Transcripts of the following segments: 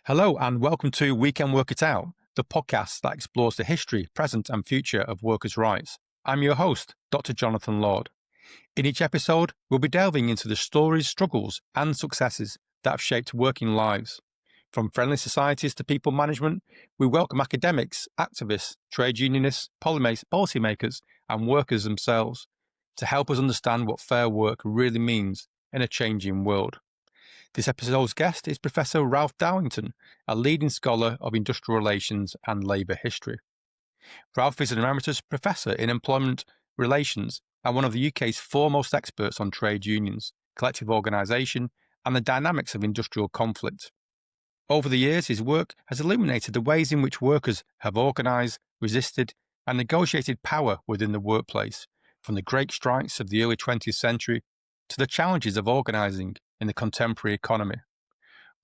Hello and welcome to We Can Work It Out, the podcast that explores the history, present and future of workers' rights. I'm your host, Dr. Jonathan Lord. In each episode, we'll be delving into the stories, struggles and successes that have shaped working lives. From friendly societies to people management, we welcome academics, activists, trade unionists, policymakers and workers themselves to help us understand what fair work really means in a changing world. This episode's guest is Professor Ralph Darlington, a leading scholar of industrial relations and labour history. Ralph is an emeritus professor in employment relations and one of the UK's foremost experts on trade unions, collective organisation, and the dynamics of industrial conflict. Over the years, his work has illuminated the ways in which workers have organised, resisted, and negotiated power within the workplace, from the great strikes of the early 20th century to the challenges of organising in the contemporary economy.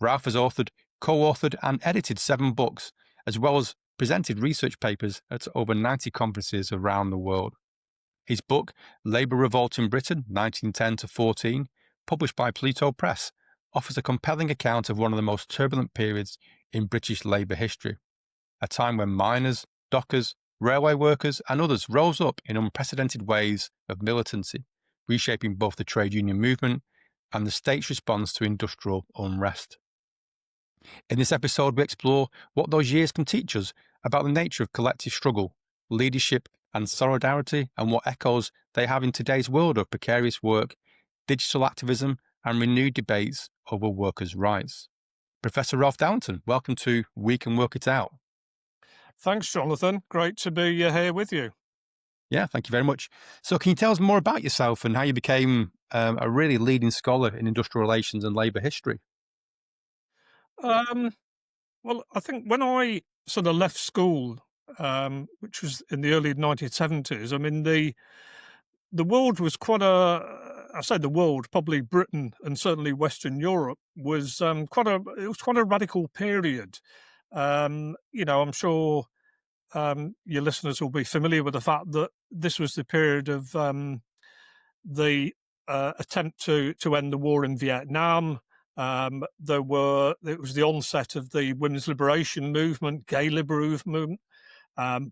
Ralph has co-authored and edited 7 books, as well as presented research papers at over 90 conferences around the world. His book, Labour Revolt in Britain, 1910-14, published by Pluto Press, offers a compelling account of one of the most turbulent periods in British labour history, a time when miners, dockers, railway workers and others rose up in unprecedented waves of militancy, reshaping both the trade union movement and the state's response to industrial unrest. In this episode, we explore what those years can teach us about the nature of collective struggle, leadership and solidarity, and what echoes they have in today's world of precarious work, digital activism and renewed debates over workers' rights. Professor Ralph Darlington, welcome to We Can Work It Out. Thanks, Jonathan. Great to be here with you. Yeah, thank you very much. So can you tell us more about yourself and how you became a really leading scholar in industrial relations and labour history? Well, I think when I sort of left school, which was in the early 1970s, I mean, the world was I say the world, probably Britain and certainly Western Europe was quite a radical period. I'm sure your listeners will be familiar with the fact that this was the period of the attempt to end the war in Vietnam. It was the onset of the women's liberation movement, gay liberation movement,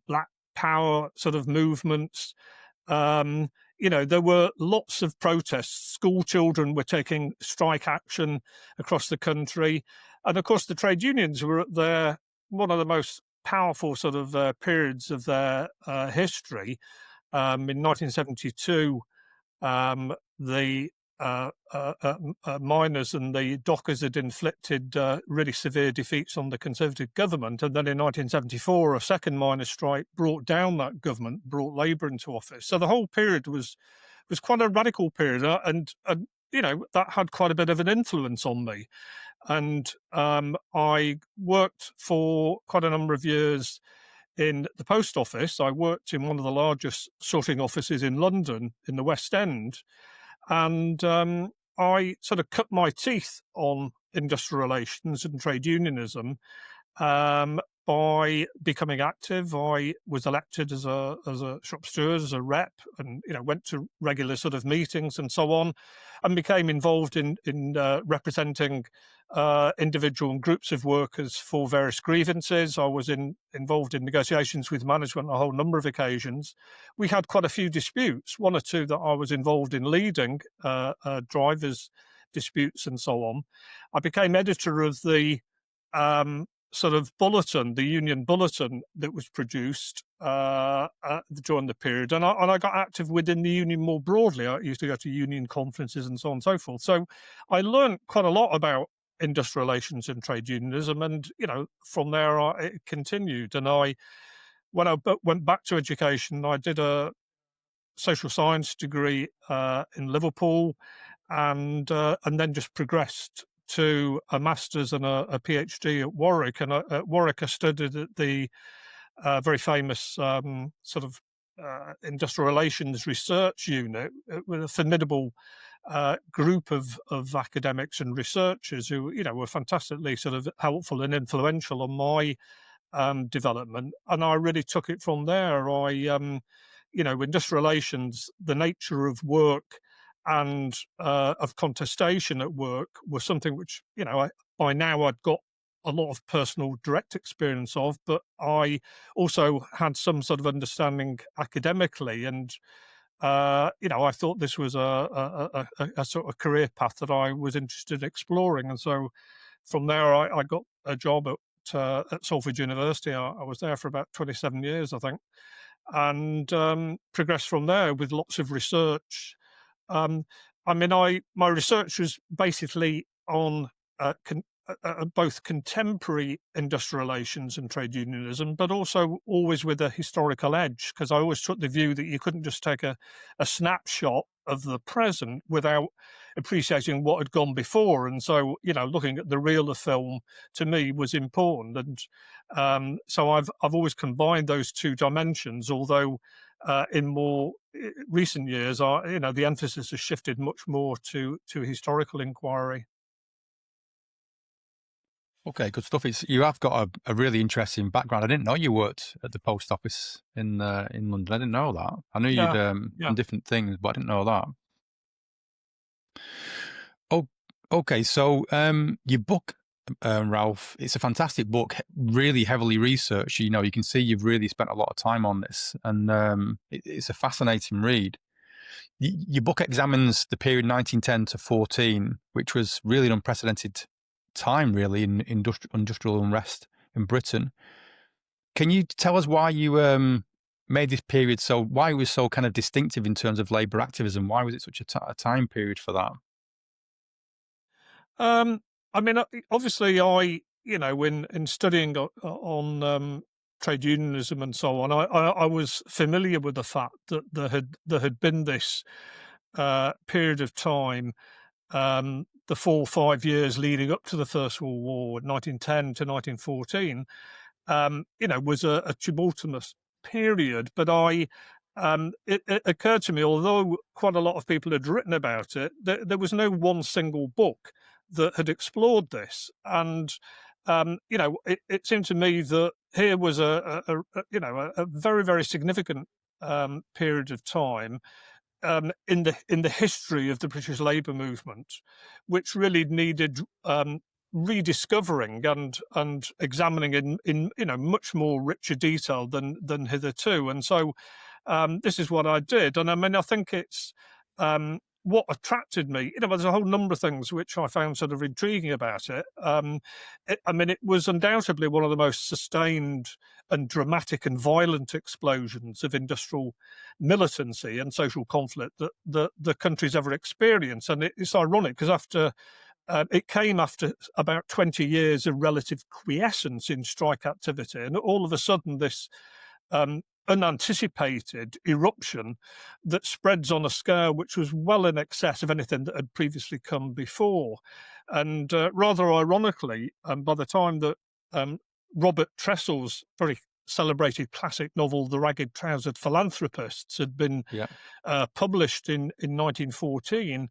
Black Power sort of movements. There were lots of protests. School children were taking strike action across the country, and of course the trade unions were at one of the most powerful sort of periods of their history. In 1972, the miners and the dockers had inflicted really severe defeats on the Conservative government. And then in 1974, a second miners' strike brought down that government, brought Labour into office. So the whole period was quite a radical period. And that had quite a bit of an influence on me. And I worked for quite a number of years in the post office. I worked in one of the largest sorting offices in London, in the West End. And I sort of cut my teeth on industrial relations and trade unionism by becoming active. I was elected as a shop steward, as a rep, and went to regular sort of meetings and so on, and became involved in representing individual and groups of workers for various grievances. I was involved in negotiations with management on a whole number of occasions. We had quite a few disputes, one or two that I was involved in leading, drivers' disputes and so on. I became editor of the sort of bulletin, the union bulletin that was produced during the period. And I got active within the union more broadly. I used to go to union conferences and so on and so forth. So I learned quite a lot about industrial relations and trade unionism. And, from there it continued. And when I went back to education, I did a social science degree in Liverpool and then just progressed to a master's and a PhD at Warwick. And at Warwick, I studied at the very famous sort of industrial relations research unit with a formidable group of academics and researchers who, were fantastically sort of helpful and influential on my development. And I really took it from there. Industrial relations, the nature of work and of contestation at work was something which, by now I'd got a lot of personal direct experience of, but I also had some sort of understanding academically. And I thought this was a sort of career path that I was interested in exploring. And so from there, I got a job at Salford University. I was there for about 27 years, I think, and progressed from there with lots of research. Um, my research was basically on both contemporary industrial relations and trade unionism, but also always with a historical edge, because I always took the view that you couldn't just take a snapshot of the present without appreciating what had gone before. And so, looking at the reel of film to me was important. And so I've always combined those two dimensions, although in more recent years, the emphasis has shifted much more to historical inquiry. Okay, good stuff. You have got a really interesting background. I didn't know you worked at the post office in London. I didn't know that. I knew you'd Yeah, done yeah. different things, but I didn't know that. Oh, okay. So your book, Ralph, it's a fantastic book, really heavily researched. You can see you've really spent a lot of time on this, and it's a fascinating read. Your book examines the period 1910 to 14, which was really an unprecedented time, really, in industrial unrest in Britain. Can you tell us why you made this period why it was so kind of distinctive in terms of labour activism? Why was it such a time period for that? Obviously, in studying on trade unionism and so on, I was familiar with the fact that there had been this period of time, the 4 or 5 years leading up to the First World War, 1910 to 1914, was a tumultuous period. But it occurred to me, although quite a lot of people had written about it, there was no one single book that had explored this. And it seemed to me that here was a very, very significant period of time in the history of the British labour movement, which really needed rediscovering and examining in much more richer detail than hitherto. And so this is what I did. And I think it's what attracted me. There's a whole number of things which I found sort of intriguing about it. It was undoubtedly one of the most sustained and dramatic and violent explosions of industrial militancy and social conflict that the country's ever experienced. And it's ironic because it came after about 20 years of relative quiescence in strike activity, and all of a sudden this unanticipated eruption that spreads on a scale which was well in excess of anything that had previously come before. And rather ironically, by the time that Robert Tressel's very celebrated classic novel, The Ragged-Trousered Philanthropists, had been published in 1914,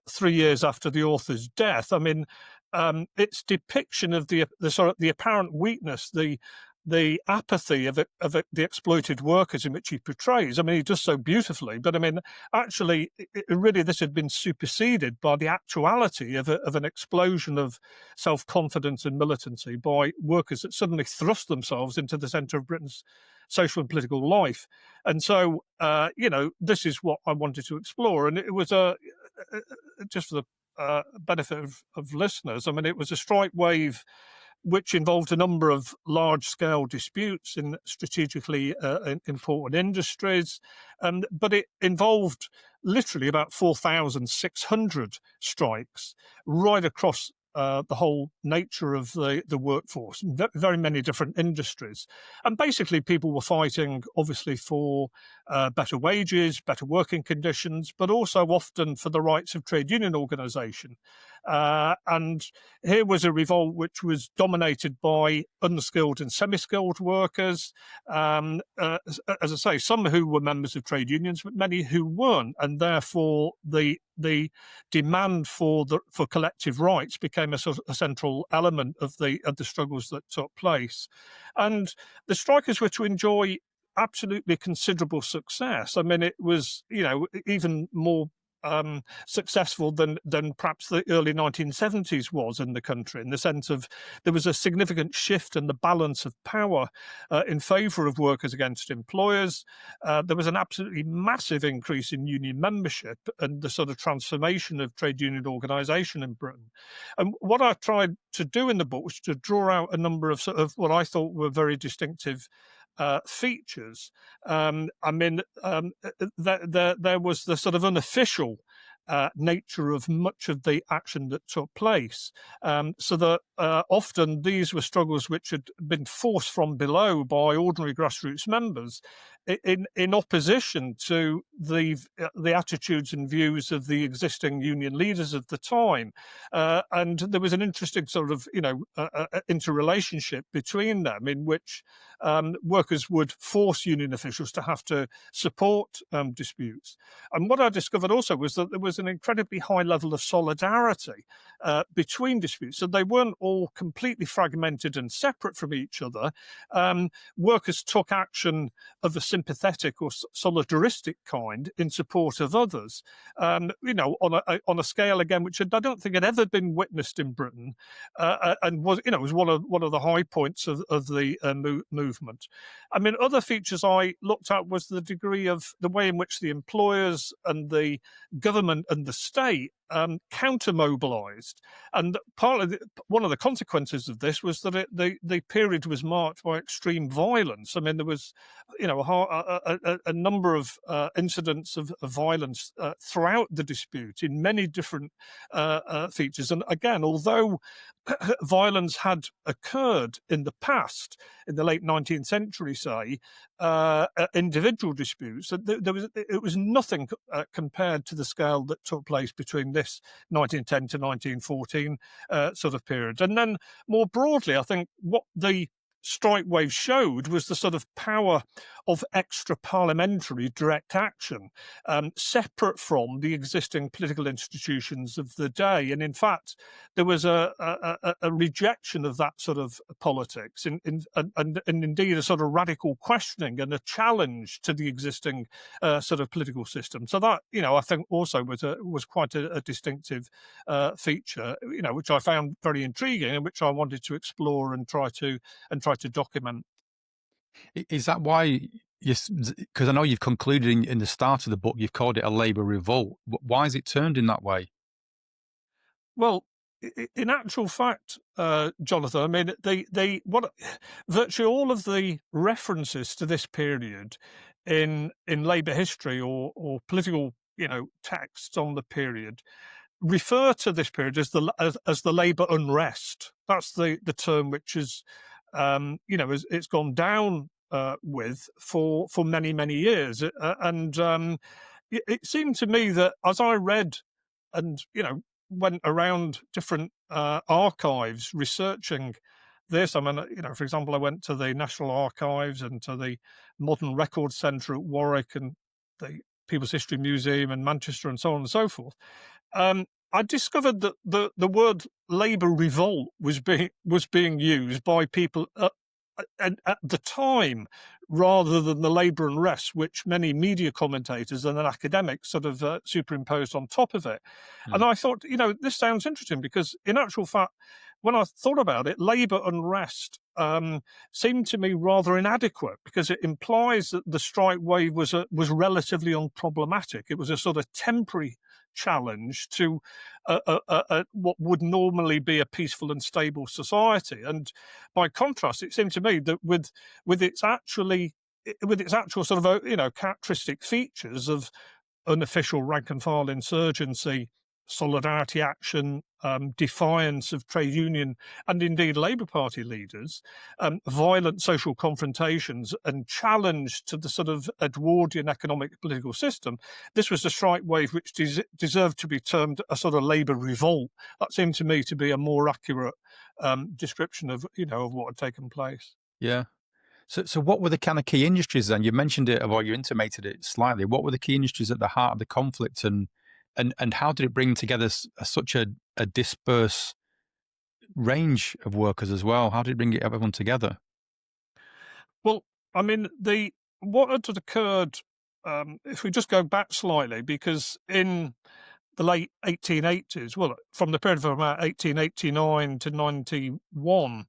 3 years after the author's death. Its depiction of the apparent weakness, the apathy of the exploited workers in which he portrays. He does so beautifully, but actually, really, this had been superseded by the actuality of an explosion of self-confidence and militancy by workers that suddenly thrust themselves into the centre of Britain's social and political life. And so, this is what I wanted to explore. And it was just for the benefit of listeners, it was a strike wave which involved a number of large-scale disputes in strategically important industries, but it involved literally about 4,600 strikes right across the whole nature of the workforce, very many different industries. And basically people were fighting, obviously, for better wages, better working conditions, but also often for the rights of trade union organisation. And here was a revolt which was dominated by unskilled and semi-skilled workers, as I say, some who were members of trade unions, but many who weren't. And therefore, the demand for collective rights became a central element of the struggles that took place. And the strikers were to enjoy absolutely considerable success. It was, even more successful than perhaps the early 1970s was in the country, in the sense of there was a significant shift in the balance of power in favour of workers against employers. There was an absolutely massive increase in union membership and the sort of transformation of trade union organisation in Britain. And what I tried to do in the book was to draw out a number of sort of what I thought were very distinctive features. There was the sort of unofficial nature of much of the action that took place, so that often these were struggles which had been forced from below by ordinary grassroots members in opposition to the attitudes and views of the existing union leaders of the time. And there was an interesting sort of, interrelationship between them, in which workers would force union officials to have to support disputes. And what I discovered also was that there was an incredibly high level of solidarity between disputes. So they weren't all completely fragmented and separate from each other. Workers took action of a sympathetic or solidaristic kind in support of others, on a scale, again, which I don't think had ever been witnessed in Britain, and was one of the high points of the movement. I mean, other features I looked at was the degree of the way in which the employers and the government and the state counter-mobilised, and one of the consequences of this was that the period was marked by extreme violence. I mean, there was, a number of incidents of violence throughout the dispute in many different features. And again, although violence had occurred in the past, in the late 19th century, say, individual disputes, it was nothing compared to the scale that took place between this 1910 to 1914 sort of period. And then more broadly, I think what the strike wave showed was the sort of power of extra parliamentary direct action, separate from the existing political institutions of the day. And in fact, there was a rejection of that sort of politics, and indeed a sort of radical questioning and a challenge to the existing sort of political system. So that, I think also was quite a distinctive feature, which I found very intriguing and which I wanted to explore and try to document. Is that why? Yes, because I know you've concluded in the start of the book, you've called it a Labour Revolt. Why is it turned in that way? Well, in actual fact, Jonathan, I mean, virtually all of the references to this period in Labour history or political, texts on the period refer to this period as the Labour unrest. That's the term which is, it's gone down with for many years, and it seemed to me that as I read and went around different archives researching this. I mean, for example, I went to the National Archives and to the Modern Record Centre at Warwick and the People's History Museum in Manchester and so on and so forth. I discovered that the word Labour Revolt was being used by people at the time, rather than the Labour unrest, which many media commentators and then academics sort of superimposed on top of it. And I thought, this sounds interesting, because in actual fact, when I thought about it, Labour unrest seemed to me rather inadequate, because it implies that the strike wave was relatively unproblematic. It was a sort of temporary challenge to what would normally be a peaceful and stable society. And by contrast, it seemed to me that with its actual sort of characteristic features of unofficial rank and file insurgency, solidarity action, defiance of trade union and indeed Labour Party leaders, violent social confrontations and challenge to the sort of Edwardian economic political system, this was a strike wave which deserved to be termed a sort of Labour revolt. That seemed to me to be a more accurate description of what had taken place. Yeah. So what were the kind of key industries then? You mentioned it, or you intimated it slightly. What were the key industries at the heart of the conflict, and how did it bring together such a dispersed range of workers as well? How did it bring everyone together? Well, I mean, what had occurred, if we just go back slightly, because in the late 1880s, well, from the period of about 1889 to 91,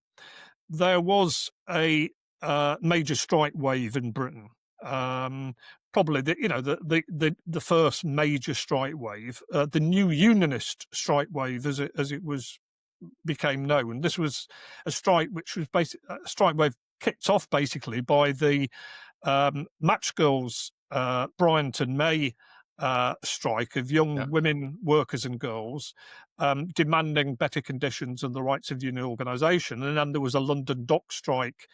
there was a major strike wave in Britain. Probably the first major strike wave, the new unionist strike wave, as it became known. This was a strike which was a strike wave kicked off basically by the Match Girls Bryant and May strike of young women workers and girls demanding better conditions and the rights of union organisation. And then there was a London dock strike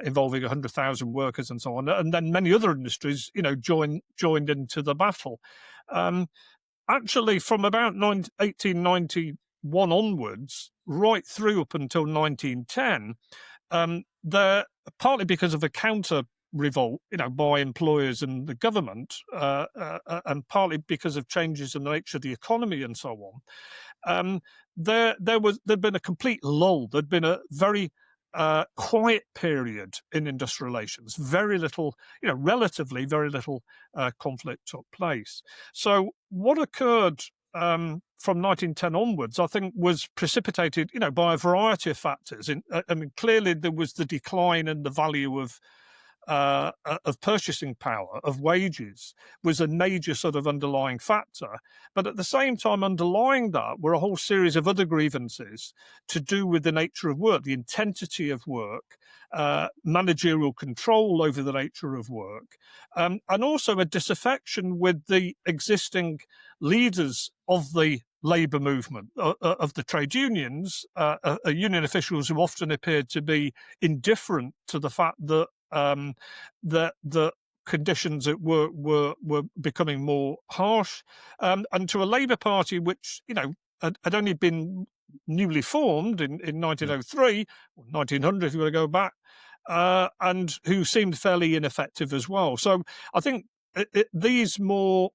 involving 100,000 workers and so on. And then many other industries, joined into the battle. Actually, from about 1891 onwards, right through up until 1910, there, partly because of a counter revolt, by employers and the government, and partly because of changes in the nature of the economy and so on, there'd been a complete lull. There'd been a very quiet period in industrial relations. Very little, relatively very little conflict took place. So what occurred from 1910 onwards, I think, was precipitated, by a variety of factors. I mean, clearly there was the decline in the value of purchasing power, of wages, was a major sort of underlying factor. But at the same time, underlying that were a whole series of other grievances to do with the nature of work, the intensity of work, managerial control over the nature of work, and also a disaffection with the existing leaders of the labour movement, of the trade unions, union officials who often appeared to be indifferent to the fact that the conditions at work were becoming more harsh, and to a Labour Party which had only been newly formed in 1903, or 1900 if you want to go back, and who seemed fairly ineffective as well. So I think these more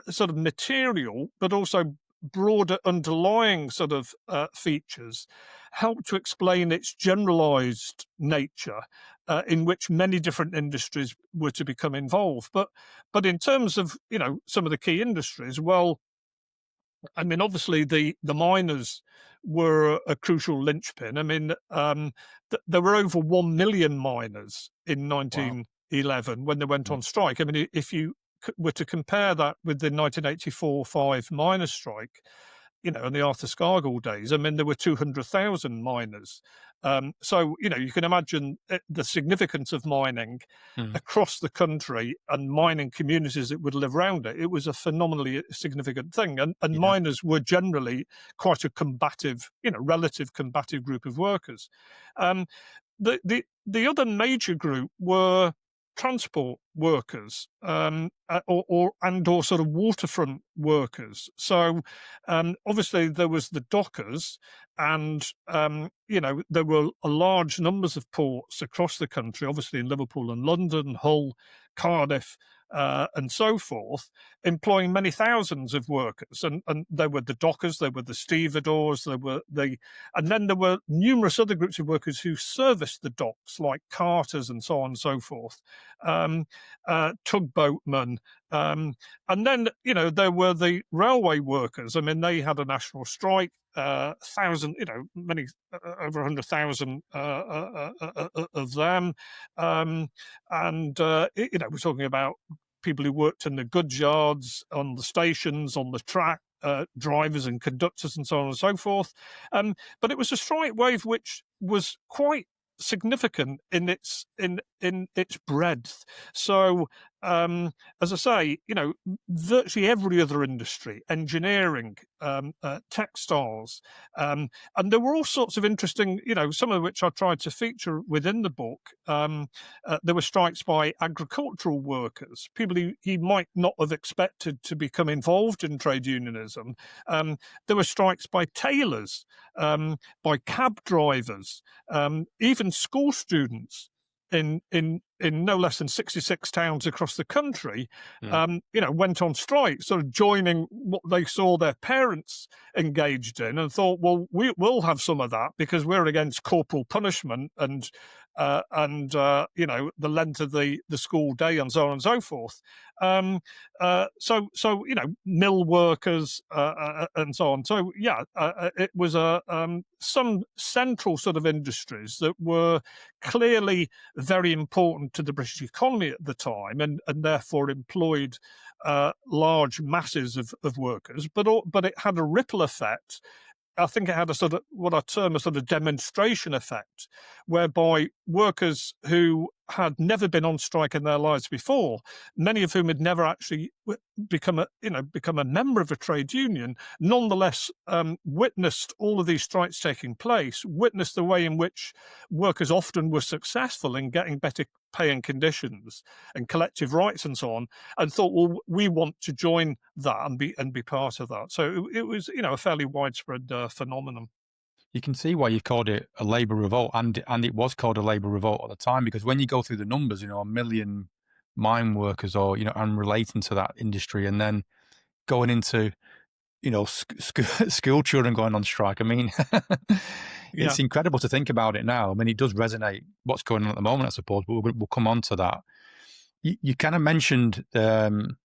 sort of material, but also broader underlying sort of features help to explain its generalized nature, in which many different industries were to become involved. But in terms of some of the key industries, well, I mean, obviously the miners were a crucial linchpin. I mean, there were over 1 million miners in 1911 when they went on strike. I mean, if you were to compare that with the 1984-5 miners' strike, in the Arthur Scargill days, I mean, there were 200,000 miners. So, you can imagine the significance of mining across the country and mining communities that would live around it. It was a phenomenally significant thing. And miners were generally quite a combative, relative combative group of workers. The other major group were transport workers, or sort of waterfront workers. So obviously there was the dockers, and there were large numbers of ports across the country, obviously in Liverpool and London, Hull, Cardiff, and so forth, employing many thousands of workers. And there were the dockers, there were the stevedores, and then there were numerous other groups of workers who serviced the docks, like carters and so on and so forth, tugboatmen. And then, there were the railway workers. I mean, they had a national strike. Many over 100,000 of them, and we're talking about people who worked in the goods yards, on the stations, on the track, drivers and conductors, and so on and so forth. But it was a strike wave which was quite significant in its breadth. So, as I say, virtually every other industry, engineering, textiles, and there were all sorts of interesting, some of which I tried to feature within the book. There were strikes by agricultural workers, people who he might not have expected to become involved in trade unionism. There were strikes by tailors, by cab drivers, even school students in no less than 66 towns across the country, went on strike, sort of joining what they saw their parents engaged in, and thought, well, we'll have some of that because we're against corporal punishment and and the length of the school day, and so on and so forth. So mill workers and so on. So it was some central sort of industries that were clearly very important to the British economy at the time, and therefore employed large masses of workers. But it had a ripple effect. I think it had a sort of what I term a sort of demonstration effect, whereby workers who had never been on strike in their lives before, many of whom had never actually become a member of a trade union, nonetheless witnessed all of these strikes taking place, witnessed the way in which workers often were successful in getting better pay and conditions and collective rights and so on, and thought, well, we want to join that and be part of that. So it was a fairly widespread phenomenon. You can see why you called it a Labour Revolt, and it was called a Labour Revolt at the time, because when you go through the numbers, a million mine workers, or and relating to that industry, and then going into school children going on strike. I mean, Yeah. it's incredible to think about it now. I mean, it does resonate what's going on at the moment, I suppose, but we'll come on to that. You kind of mentioned the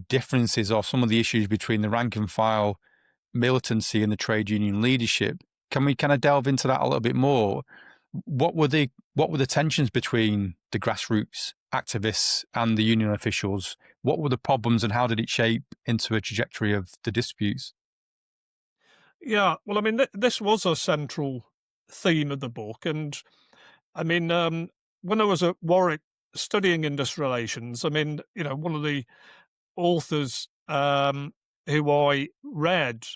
differences or some of the issues between the rank and file militancy and the trade union leadership. Can we kind of delve into that a little bit more? What were the tensions between the grassroots activists and the union officials? What were the problems, and how did it shape into a trajectory of the disputes? Yeah, well, I mean, this was a central theme of the book. And I mean, when I was at Warwick studying industrial relations, I mean, one of the authors who I read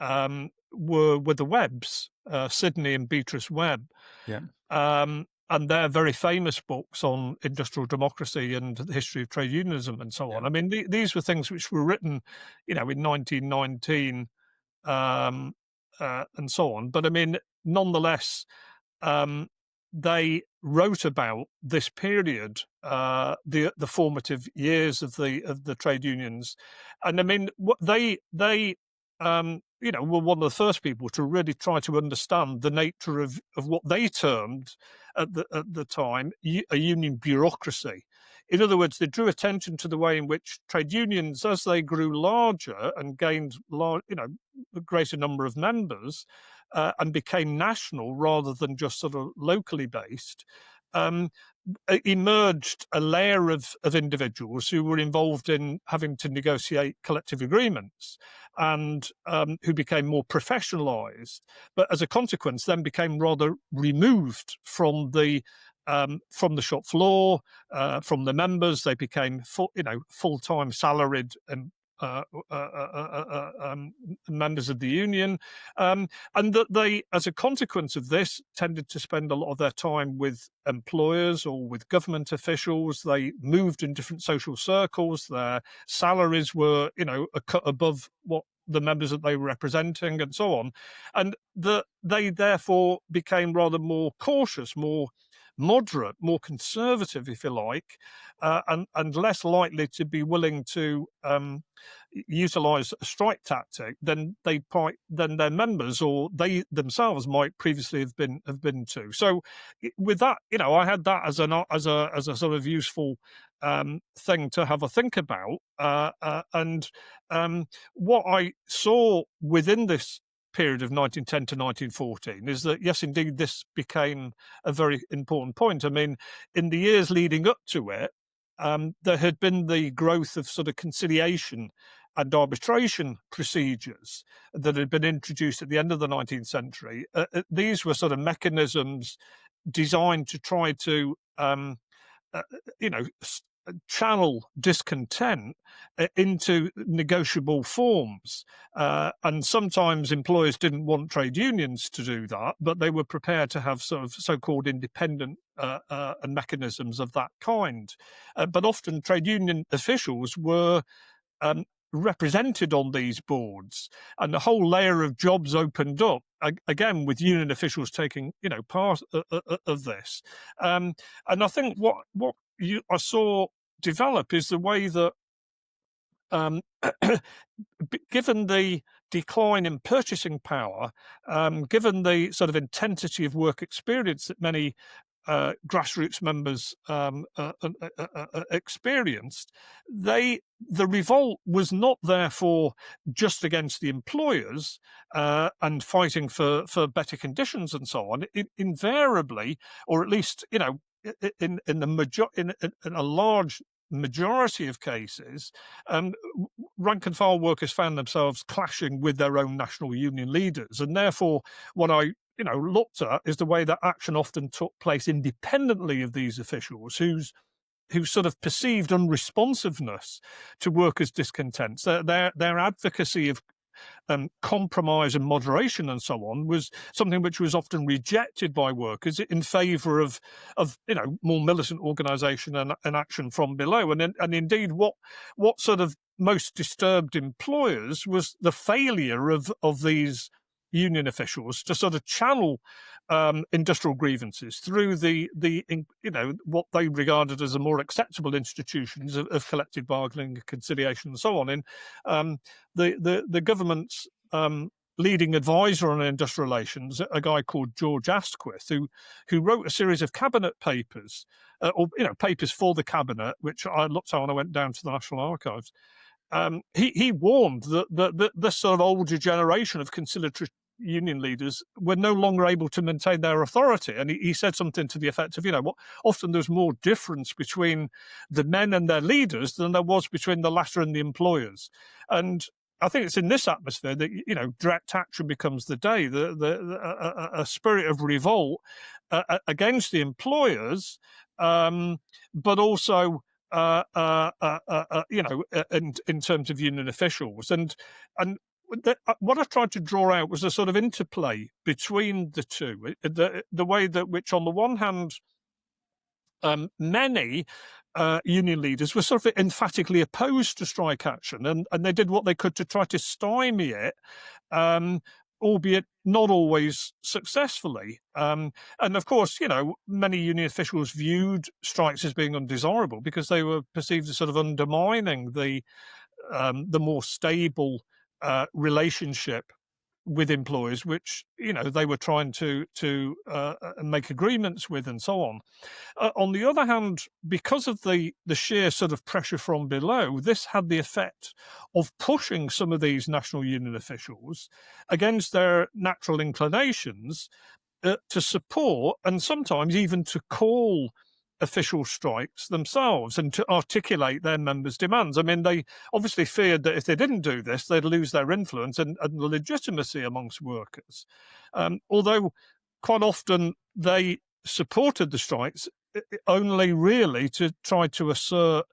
were the Webbs, Sidney and Beatrice Webb. Yeah. And they're very famous books on industrial democracy and the history of trade unionism and so on. Yeah. I mean, these were things which were written, in 1919 and so on. But I mean, nonetheless, um, they wrote about this period, the formative years of the trade unions, and I mean, what they were one of the first people to really try to understand the nature of what they termed at the time a union bureaucracy. In other words, they drew attention to the way in which trade unions, as they grew larger and gained a greater number of members, and became national rather than just sort of locally based, um, emerged a layer of individuals who were involved in having to negotiate collective agreements, and who became more professionalized, but as a consequence then became rather removed from the shop floor, from the members. They became full-time salaried and members of the union, and that they, as a consequence of this, tended to spend a lot of their time with employers or with government officials. They moved in different social circles. Their salaries were, a cut above what the members that they were representing, and so on, and they therefore became rather more cautious, more moderate, more conservative, if you like, and less likely to be willing to utilize a strike tactic than their members or they themselves might previously have been to. So with that, I had that as a sort of useful thing to have a think about, and what I saw within this period of 1910 to 1914 is that, yes, indeed, this became a very important point. I mean, in the years leading up to it, there had been the growth of sort of conciliation and arbitration procedures that had been introduced at the end of the 19th century. These were sort of mechanisms designed to try to, channel discontent into negotiable forms. And sometimes employers didn't want trade unions to do that, but they were prepared to have sort of so-called independent mechanisms of that kind. But often trade union officials were represented on these boards, and a whole layer of jobs opened up, again with union officials taking part of this. And I think what I saw develop is the way that, given the decline in purchasing power, given the sort of intensity of work experience that many grassroots members experienced, the revolt was not therefore just against the employers and fighting for better conditions and so on. It invariably, or at least in a large majority of cases, rank and file workers found themselves clashing with their own national union leaders, and therefore what I looked at is the way that action often took place independently of these officials whose sort of perceived unresponsiveness to workers' discontents, their advocacy of compromise and moderation and so on was something which was often rejected by workers in favour of more militant organisation and action from below. And indeed, what sort of most disturbed employers was the failure of these union officials to sort of channel industrial grievances through the what they regarded as the more acceptable institutions of collective bargaining, conciliation, and so on. And the government's leading advisor on industrial relations, a guy called George Asquith, who wrote a series of cabinet papers, papers for the cabinet, which I looked at when I went down to the National Archives. He warned that this sort of older generation of conciliatory union leaders were no longer able to maintain their authority. And he said something to the effect of, often there's more difference between the men and their leaders than there was between the latter and the employers. And I think it's in this atmosphere that, direct action becomes the day, a spirit of revolt against the employers, but also in terms of union officials. And what I tried to draw out was a sort of interplay between the two, the way that which, on the one hand, many union leaders were sort of emphatically opposed to strike action, and they did what they could to try to stymie it, albeit not always successfully. And of course, many union officials viewed strikes as being undesirable because they were perceived as sort of undermining the more stable relationship with employers, which they were trying to make agreements with, and so on. On the other hand, because of the sheer sort of pressure from below, this had the effect of pushing some of these national union officials against their natural inclinations to support and sometimes even to call official strikes themselves and to articulate their members' demands. I mean, they obviously feared that if they didn't do this, they'd lose their influence and legitimacy amongst workers. Although quite often they supported the strikes only really to try to assert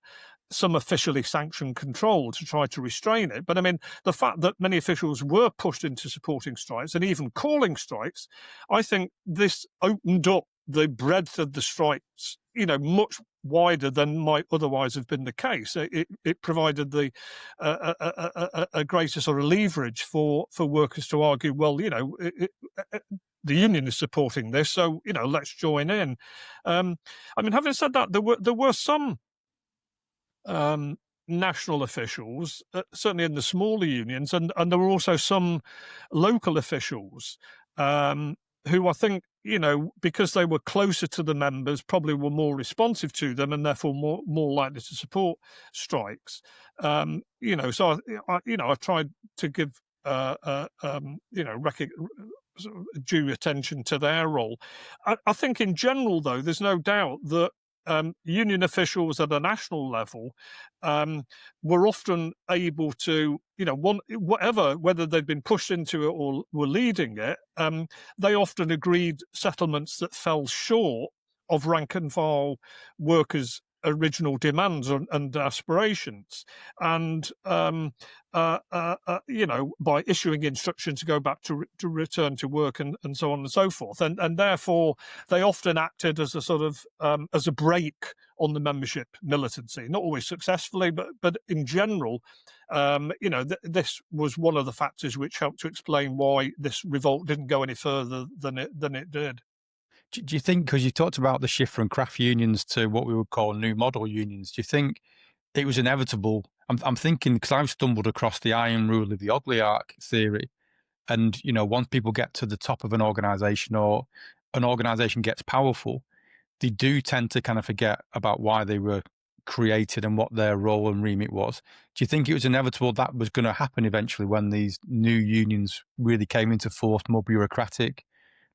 some officially sanctioned control to try to restrain it. But I mean, the fact that many officials were pushed into supporting strikes and even calling strikes, I think this opened up the breadth of the strikes, much wider than might otherwise have been the case. It provided a greater sort of leverage for workers to argue, well, the union is supporting this, so let's join in. I mean, having said that, there were some national officials, certainly in the smaller unions, and there were also some local officials who I think, because they were closer to the members, probably were more responsive to them and therefore more likely to support strikes. So I tried to give due attention to their role. I think in general, though, there's no doubt that union officials at a national level were often able to, whether they'd been pushed into it or were leading it, they often agreed settlements that fell short of rank and file workers' original demands and aspirations, and by issuing instructions to go back to return to work and so on and so forth, and therefore they often acted as a sort of as a brake on the membership militancy, not always successfully, but in general, this was one of the factors which helped to explain why this revolt didn't go any further than it did. Do you think, because you talked about the shift from craft unions to what we would call new model unions, do you think it was inevitable? I'm thinking, because I've stumbled across the iron rule of the oligarch theory. And, once people get to the top of an organization or an organization gets powerful, they do tend to kind of forget about why they were created and what their role and remit was. Do you think it was inevitable that was going to happen eventually when these new unions really came into force, more bureaucratic,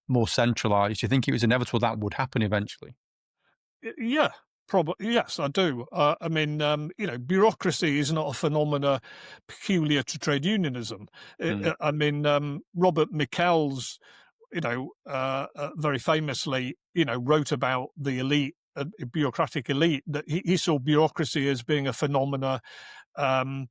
more centralized? Do you think it was inevitable that would happen eventually? Yeah, probably. Yes, I do. I mean, bureaucracy is not a phenomena peculiar to trade unionism. Mm. I mean, Robert Michels, very famously, wrote about the elite, bureaucratic elite, that he saw bureaucracy as being a phenomena um,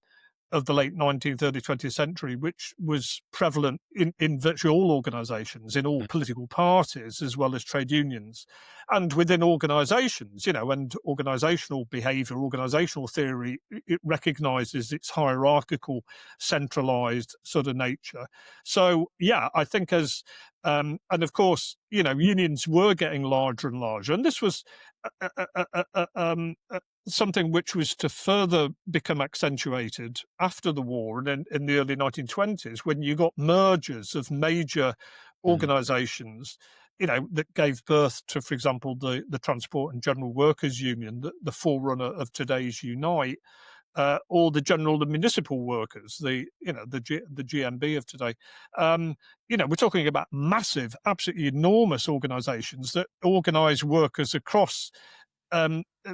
of the late 19th, early 20th century, which was prevalent in virtually all organisations, in all political parties, as well as trade unions. And within organisations, and organisational behaviour, organisational theory, it recognises its hierarchical, centralised sort of nature. So, yeah, I think and of course, unions were getting larger and larger. And this was something which was to further become accentuated after the war and in the early 1920s, when you got mergers of major organisations, that gave birth to, for example, the Transport and General Workers Union, the forerunner of today's Unite, or the general and municipal workers, the GMB of today. We're talking about massive, absolutely enormous organisations that organise workers across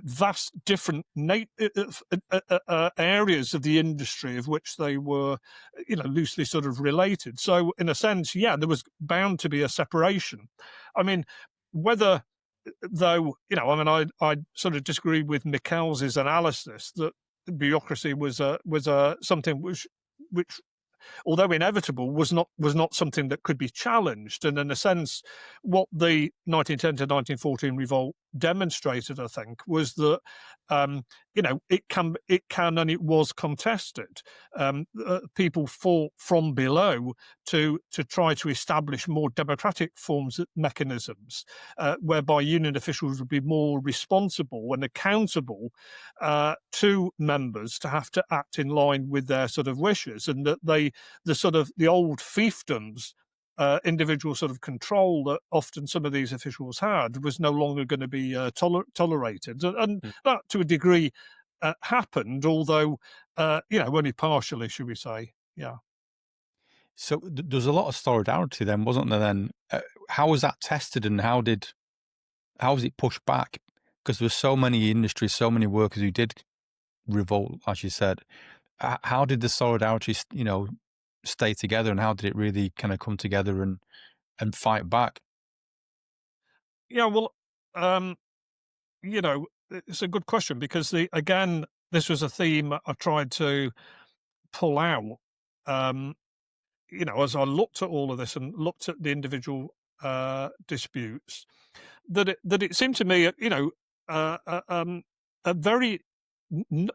vast different areas of the industry of which they were, loosely sort of related. So in a sense, yeah, there was bound to be a separation. I mean, whether though, I sort of disagree with Michels' analysis that bureaucracy was something which although inevitable, was not something that could be challenged. And in a sense, what the 1910 to 1914 revolt demonstrated, I think, was that it can and it was contested. People fought from below to try to establish more democratic forms of mechanisms, whereby union officials would be more responsible and accountable to members to have to act in line with their sort of wishes, and that the old fiefdoms, individual sort of control that often some of these officials had, was no longer going to be tolerated. And that, to a degree, happened, although, only partially, should we say. Yeah. So there's a lot of solidarity then, wasn't there then? How was that tested, and how was it pushed back? Because there were so many industries, so many workers who did revolt, as you said. How did the solidarity, stay together, and how did it really kind of come together and fight back? Yeah, well, it's a good question, because again, this was a theme I tried to pull out. As I looked at all of this and looked at the individual disputes, that it seemed to me, a very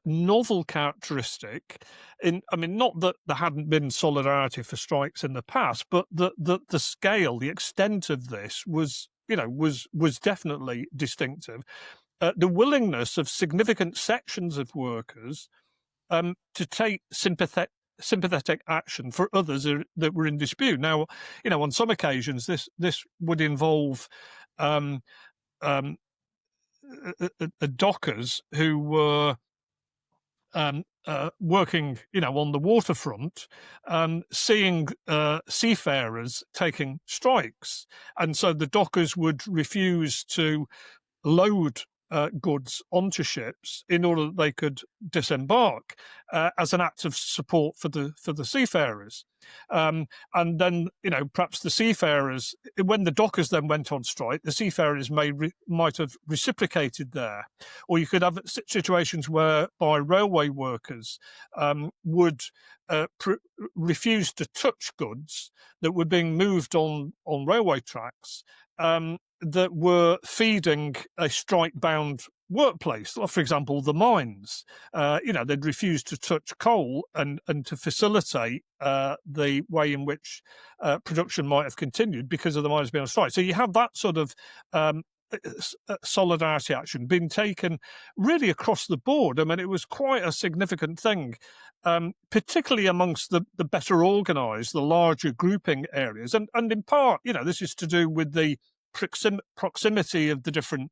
novel characteristic. Not that there hadn't been solidarity for strikes in the past, but the scale, the extent of this was definitely distinctive. The willingness of significant sections of workers to take sympathetic action for others that were in dispute. Now, on some occasions, this would involve dockers who were working, on the waterfront, seeing seafarers taking strikes, and so the dockers would refuse to load goods onto ships in order that they could disembark, as an act of support for the seafarers. And then, perhaps the seafarers, when the dockers then went on strike, the seafarers might have reciprocated there. Or you could have situations whereby railway workers would refuse to touch goods that were being moved on railway tracks, that were feeding a strike-bound workplace. For example, the mines. They'd refuse to touch coal and to facilitate the way in which production might have continued because of the miners being on strike. So you have that sort of solidarity action being taken really across the board. I mean, it was quite a significant thing, particularly amongst the better organised, the larger grouping areas. And in part, this is to do with the proximity of the different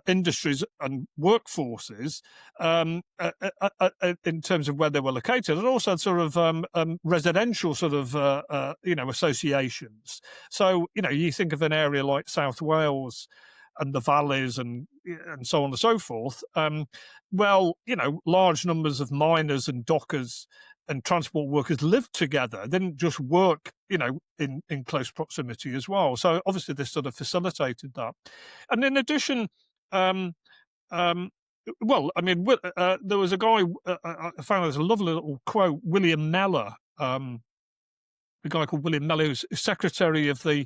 industries and workforces in terms of where they were located, and also sort of residential sort of associations. So you think of an area like South Wales and the valleys and so on and so forth. Large numbers of miners and dockers and transport workers lived together. They didn't just work, in close proximity as well. So obviously this sort of facilitated that. And in addition, there was a guy, I found there's a lovely little quote, William Mellor, a guy called William Mellor, who's secretary of the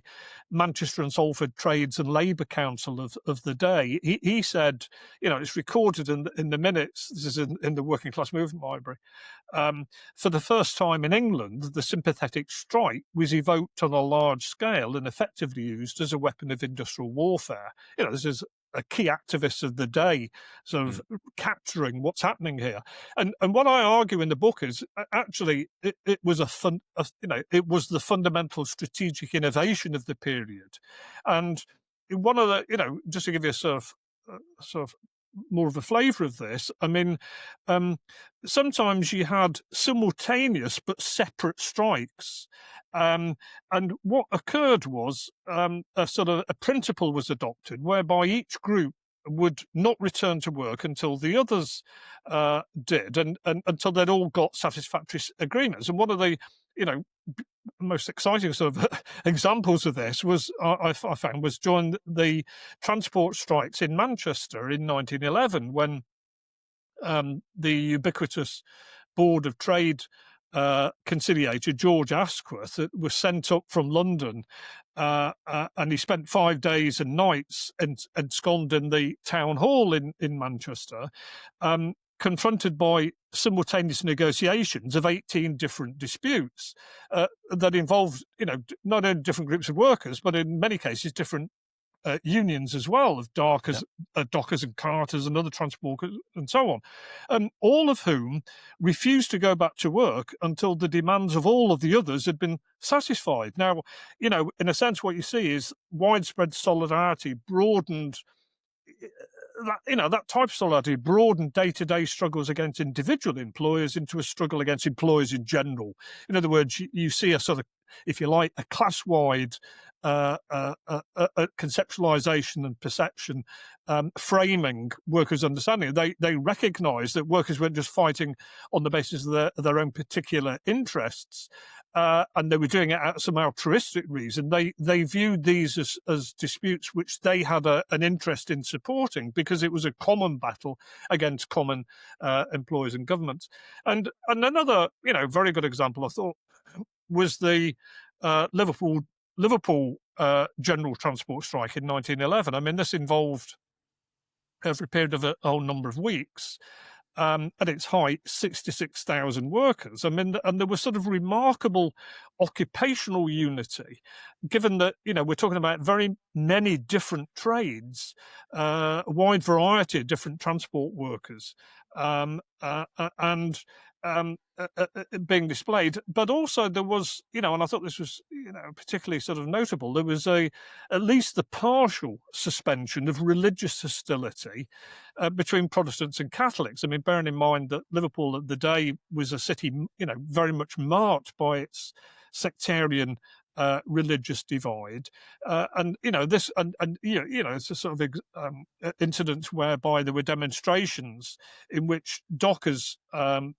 Manchester and Salford Trades and Labour Council of the day. He said, it's recorded in the minutes, this is in the Working Class Movement Library, for the first time in England, the sympathetic strike was evoked on a large scale and effectively used as a weapon of industrial warfare. This is a key activist of the day, sort of capturing what's happening here. And what I argue in the book is actually it was it was the fundamental strategic innovation of the period. And one of the, just to give you a sort of more of a flavour of this, I mean, sometimes you had simultaneous but separate strikes. And what occurred was a principle was adopted whereby each group would not return to work until the others did, and until they'd all got satisfactory agreements. And one of the, most exciting sort of examples of this was I found was during the transport strikes in Manchester in 1911, when the ubiquitous Board of Trade conciliator George Asquith was sent up from London, and he spent 5 days and nights ensconced in the town hall in Manchester, confronted by simultaneous negotiations of 18 different disputes that involved, not only different groups of workers, but in many cases different unions as well, of dockers and carters and other transport workers and so on, all of whom refused to go back to work until the demands of all of the others had been satisfied. Now, in a sense, what you see is widespread solidarity broadened. That type of solidarity broadened day-to-day struggles against individual employers into a struggle against employers in general. In other words, you see a sort of, if you like, a class-wide conceptualization and perception framing workers' understanding. They recognise that workers weren't just fighting on the basis of their own particular interests, and they were doing it out of some altruistic reason. They viewed these as disputes which they had an interest in supporting, because it was a common battle against common employers and governments. And another, very good example, I thought, was the Liverpool general transport strike in 1911. I mean, this involved, over a period of a whole number of weeks, at its height, 66,000 workers. I mean, and there was sort of remarkable occupational unity, given that, we're talking about very many different trades, a wide variety of different transport workers, and being displayed. But also there was, and I thought this was, particularly sort of notable, there was at least the partial suspension of religious hostility between Protestants and Catholics. I mean, bearing in mind that Liverpool at the day was a city, very much marked by its sectarian religious divide, and this, and it's a sort of incidents whereby there were demonstrations in which dockers,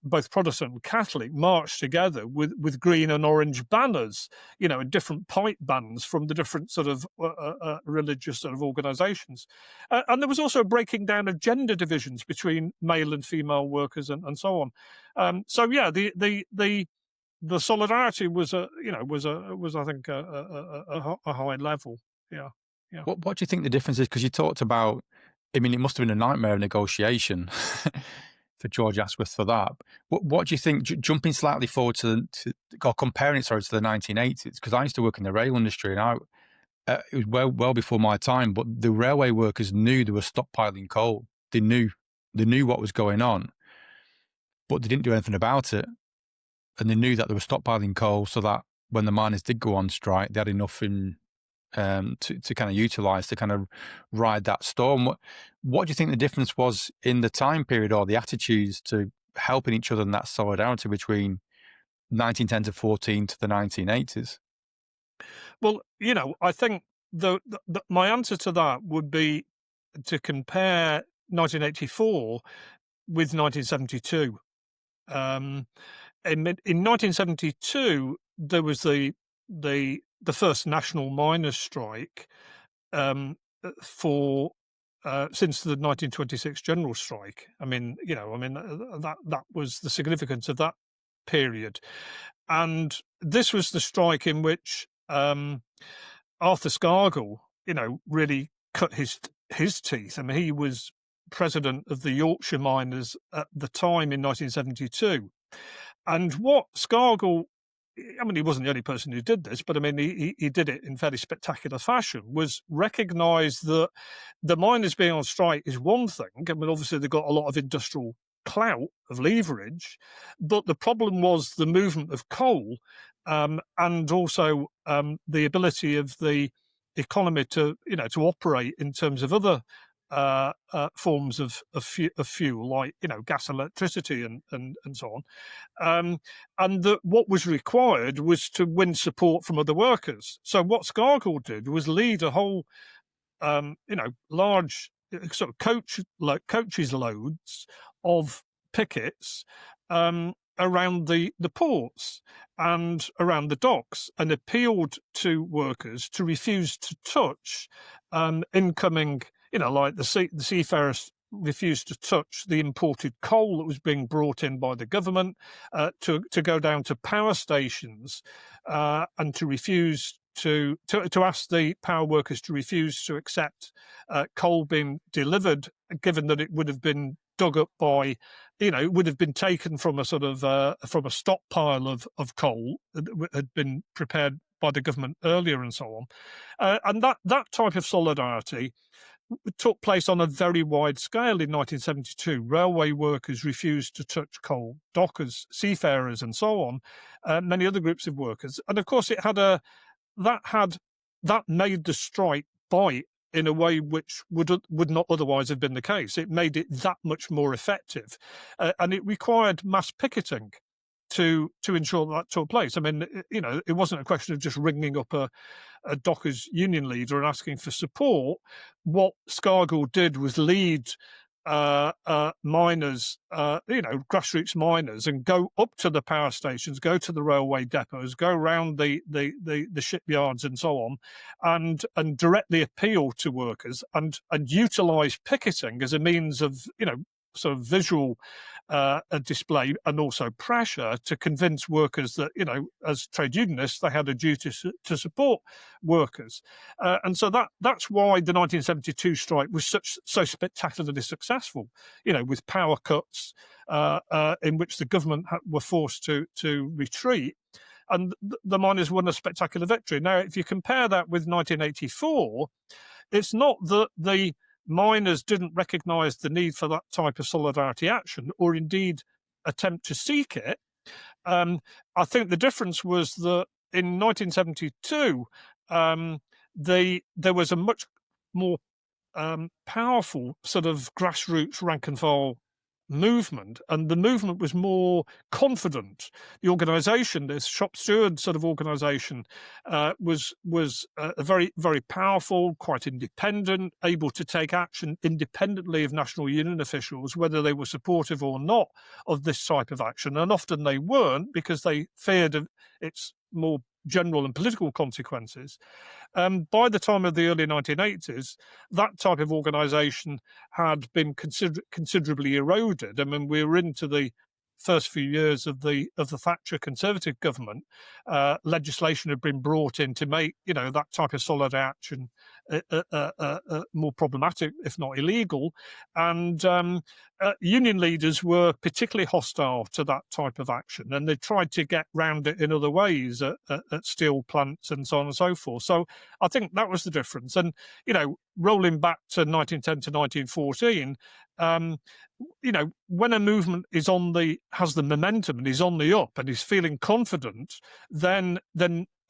both Protestant and Catholic, marched together with green and orange banners, in different pipe bands from the different sort of religious sort of organisations, and there was also a breaking down of gender divisions between male and female workers and so on. So yeah, the solidarity was I think a high level. Yeah. What do you think the difference is? Because you talked about, I mean, it must have been a nightmare of negotiation for George Asquith for that. What do you think? Jumping slightly forward or comparing it, to the 1980s, because I used to work in the rail industry, and it was well before my time, but the railway workers knew they were stockpiling coal. They knew what was going on, but they didn't do anything about it. And they knew that they were stockpiling coal so that when the miners did go on strike, they had enough to kind of utilise to kind of ride that storm. What do you think the difference was in the time period or the attitudes to helping each other and that solidarity between 1910 to 14 to the 1980s? Well, I think my answer to that would be to compare 1984 with 1972. In 1972, there was the first national miners' strike for since the 1926 general strike. That was the significance of that period, and this was the strike in which Arthur Scargill, really cut his teeth. I mean, he was president of the Yorkshire miners at the time in 1972. And what Scargill, he wasn't the only person who did this, but he did it in fairly spectacular fashion, was recognise that the miners being on strike is one thing. Obviously they've got a lot of industrial clout, of leverage, but the problem was the movement of coal, and also the ability of the economy to operate in terms of other forms of fuel, like gas, electricity, and so on. And that what was required was to win support from other workers. So what Scargill did was lead a whole large sort of coaches loads of pickets around the ports and around the docks, and appealed to workers to refuse to touch incoming, like the seafarers refused to touch the imported coal that was being brought in by the government, to go down to power stations and to refuse to ask the power workers to refuse to accept coal being delivered, given that it would have been dug up by, it would have been taken from a sort of from a stockpile of coal that had been prepared by the government earlier, and so on. And that type of solidarity took place on a very wide scale in 1972. Railway workers refused to touch coal, dockers, seafarers, and so on, many other groups of workers. And of course, that made the strike bite in a way which would not otherwise have been the case. It made it that much more effective, and it required mass picketing to ensure that took place. It wasn't a question of just ringing up a dockers union leader and asking for support. What Scargill did was lead miners, grassroots miners, and go up to the power stations, go to the railway depots, go around the shipyards and so on, and directly appeal to workers and utilise picketing as a means of, sort of visual display and also pressure to convince workers that, as trade unionists, they had a duty to support workers. And so that's why the 1972 strike was so spectacularly successful, with power cuts in which the government were forced to retreat. And the miners won a spectacular victory. Now, if you compare that with 1984, it's not that the miners didn't recognise the need for that type of solidarity action, or indeed attempt to seek it. I think the difference was that in 1972, there was a much more powerful sort of grassroots rank and file movement, and the movement was more confident. The organisation, this shop steward sort of organisation, was very, very powerful, quite independent, able to take action independently of national union officials, whether they were supportive or not of this type of action. And often they weren't, because they feared its more general and political consequences. By the time of the early 1980s, that type of organisation had been considerably eroded. We were into the first few years of the Thatcher Conservative government. Legislation had been brought in to make that type of solid action more problematic, if not illegal. And union leaders were particularly hostile to that type of action, and they tried to get round it in other ways at steel plants and so on and so forth. So I think that was the difference. And, rolling back to 1910 to 1914, when a movement has the momentum and is on the up and is feeling confident, then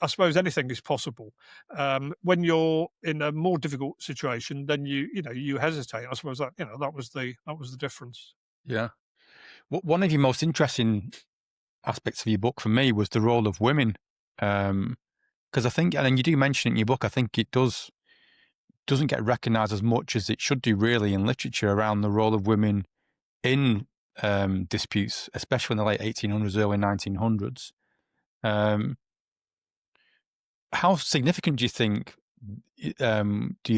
I suppose anything is possible. When you're in a more difficult situation, then you hesitate. I suppose that was the difference. Yeah. One of your most interesting aspects of your book for me was the role of women, because I think, and you do mention it in your book, I think it doesn't get recognised as much as it should do, really, in literature around the role of women in disputes, especially in the late 1800s, early 1900s. How significant do you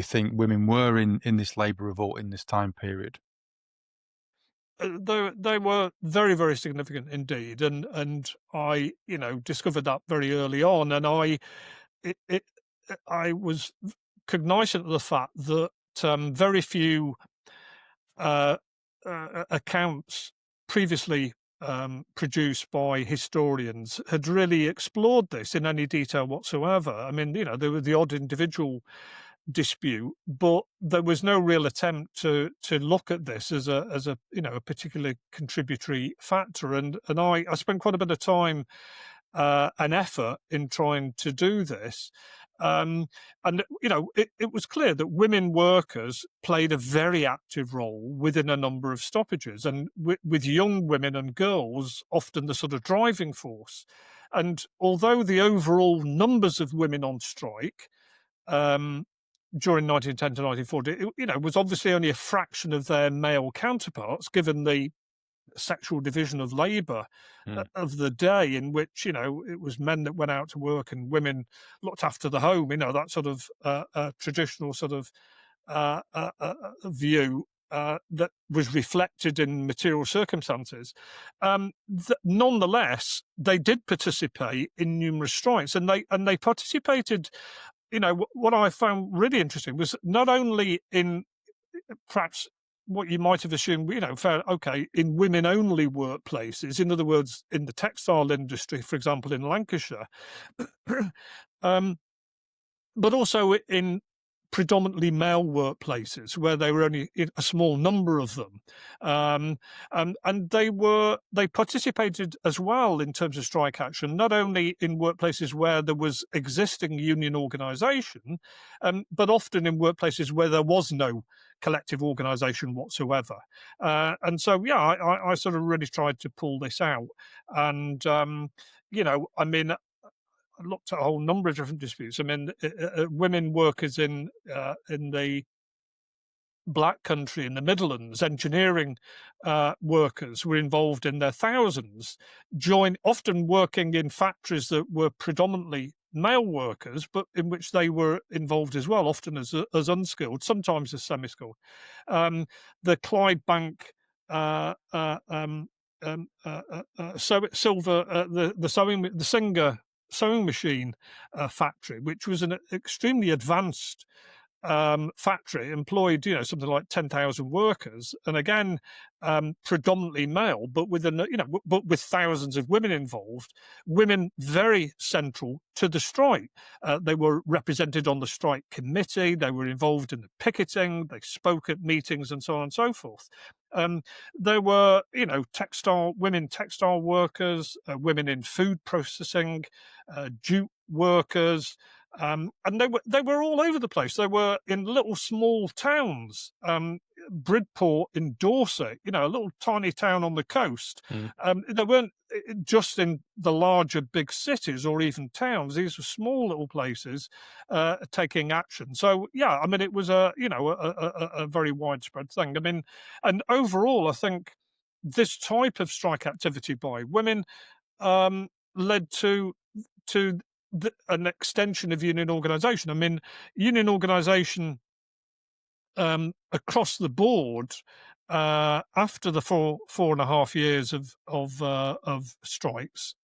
think women were in this Labour Revolt in this time period? They were very, very significant indeed, and I discovered that very early on, and I was cognizant of the fact that very few accounts previously produced by historians had really explored this in any detail whatsoever. I mean, there was the odd individual dispute, but there was no real attempt to look at this as a particular contributory factor. And I spent quite a bit of time and effort in trying to do this. And it was clear that women workers played a very active role within a number of stoppages, and with young women and girls often the sort of driving force. And although the overall numbers of women on strike during 1910 to 1940, was obviously only a fraction of their male counterparts, given the sexual division of labour of the day, in which it was men that went out to work and women looked after the home. That sort of traditional sort of view that was reflected in material circumstances. Nonetheless, they did participate in numerous strikes, and they participated. What I found really interesting was not only in perhaps what you might have assumed, in women-only workplaces, in other words, in the textile industry, for example, in Lancashire, but also in predominantly male workplaces where there were only a small number of them, and they participated as well in terms of strike action, not only in workplaces where there was existing union organisation, but often in workplaces where there was no collective organisation whatsoever. And so, I sort of really tried to pull this out, and I looked at a whole number of different disputes. I mean, women workers in the Black Country, in the Midlands, engineering workers were involved in their thousands, often working in factories that were predominantly male workers, but in which they were involved as well, often as unskilled, sometimes as semi-skilled. The Clydebank the Singer sewing machine factory, which was an extremely advanced factory, employed something like 10,000 workers, and again predominantly male, but with thousands of women involved. Women very central to the strike. They were represented on the strike committee. They were involved in the picketing. They spoke at meetings and so on and so forth. There were women textile workers, women in food processing, jute workers. And they were all over the place. They were in little small towns, Bridport in Dorset, a little tiny town on the coast. They weren't just in the larger big cities or even towns. These were small little places taking action. So it was a very widespread thing. I mean, and overall, I think this type of strike activity by women led to an extension of union organisation. I mean, union organisation across the board after the 4.5 years of strikes,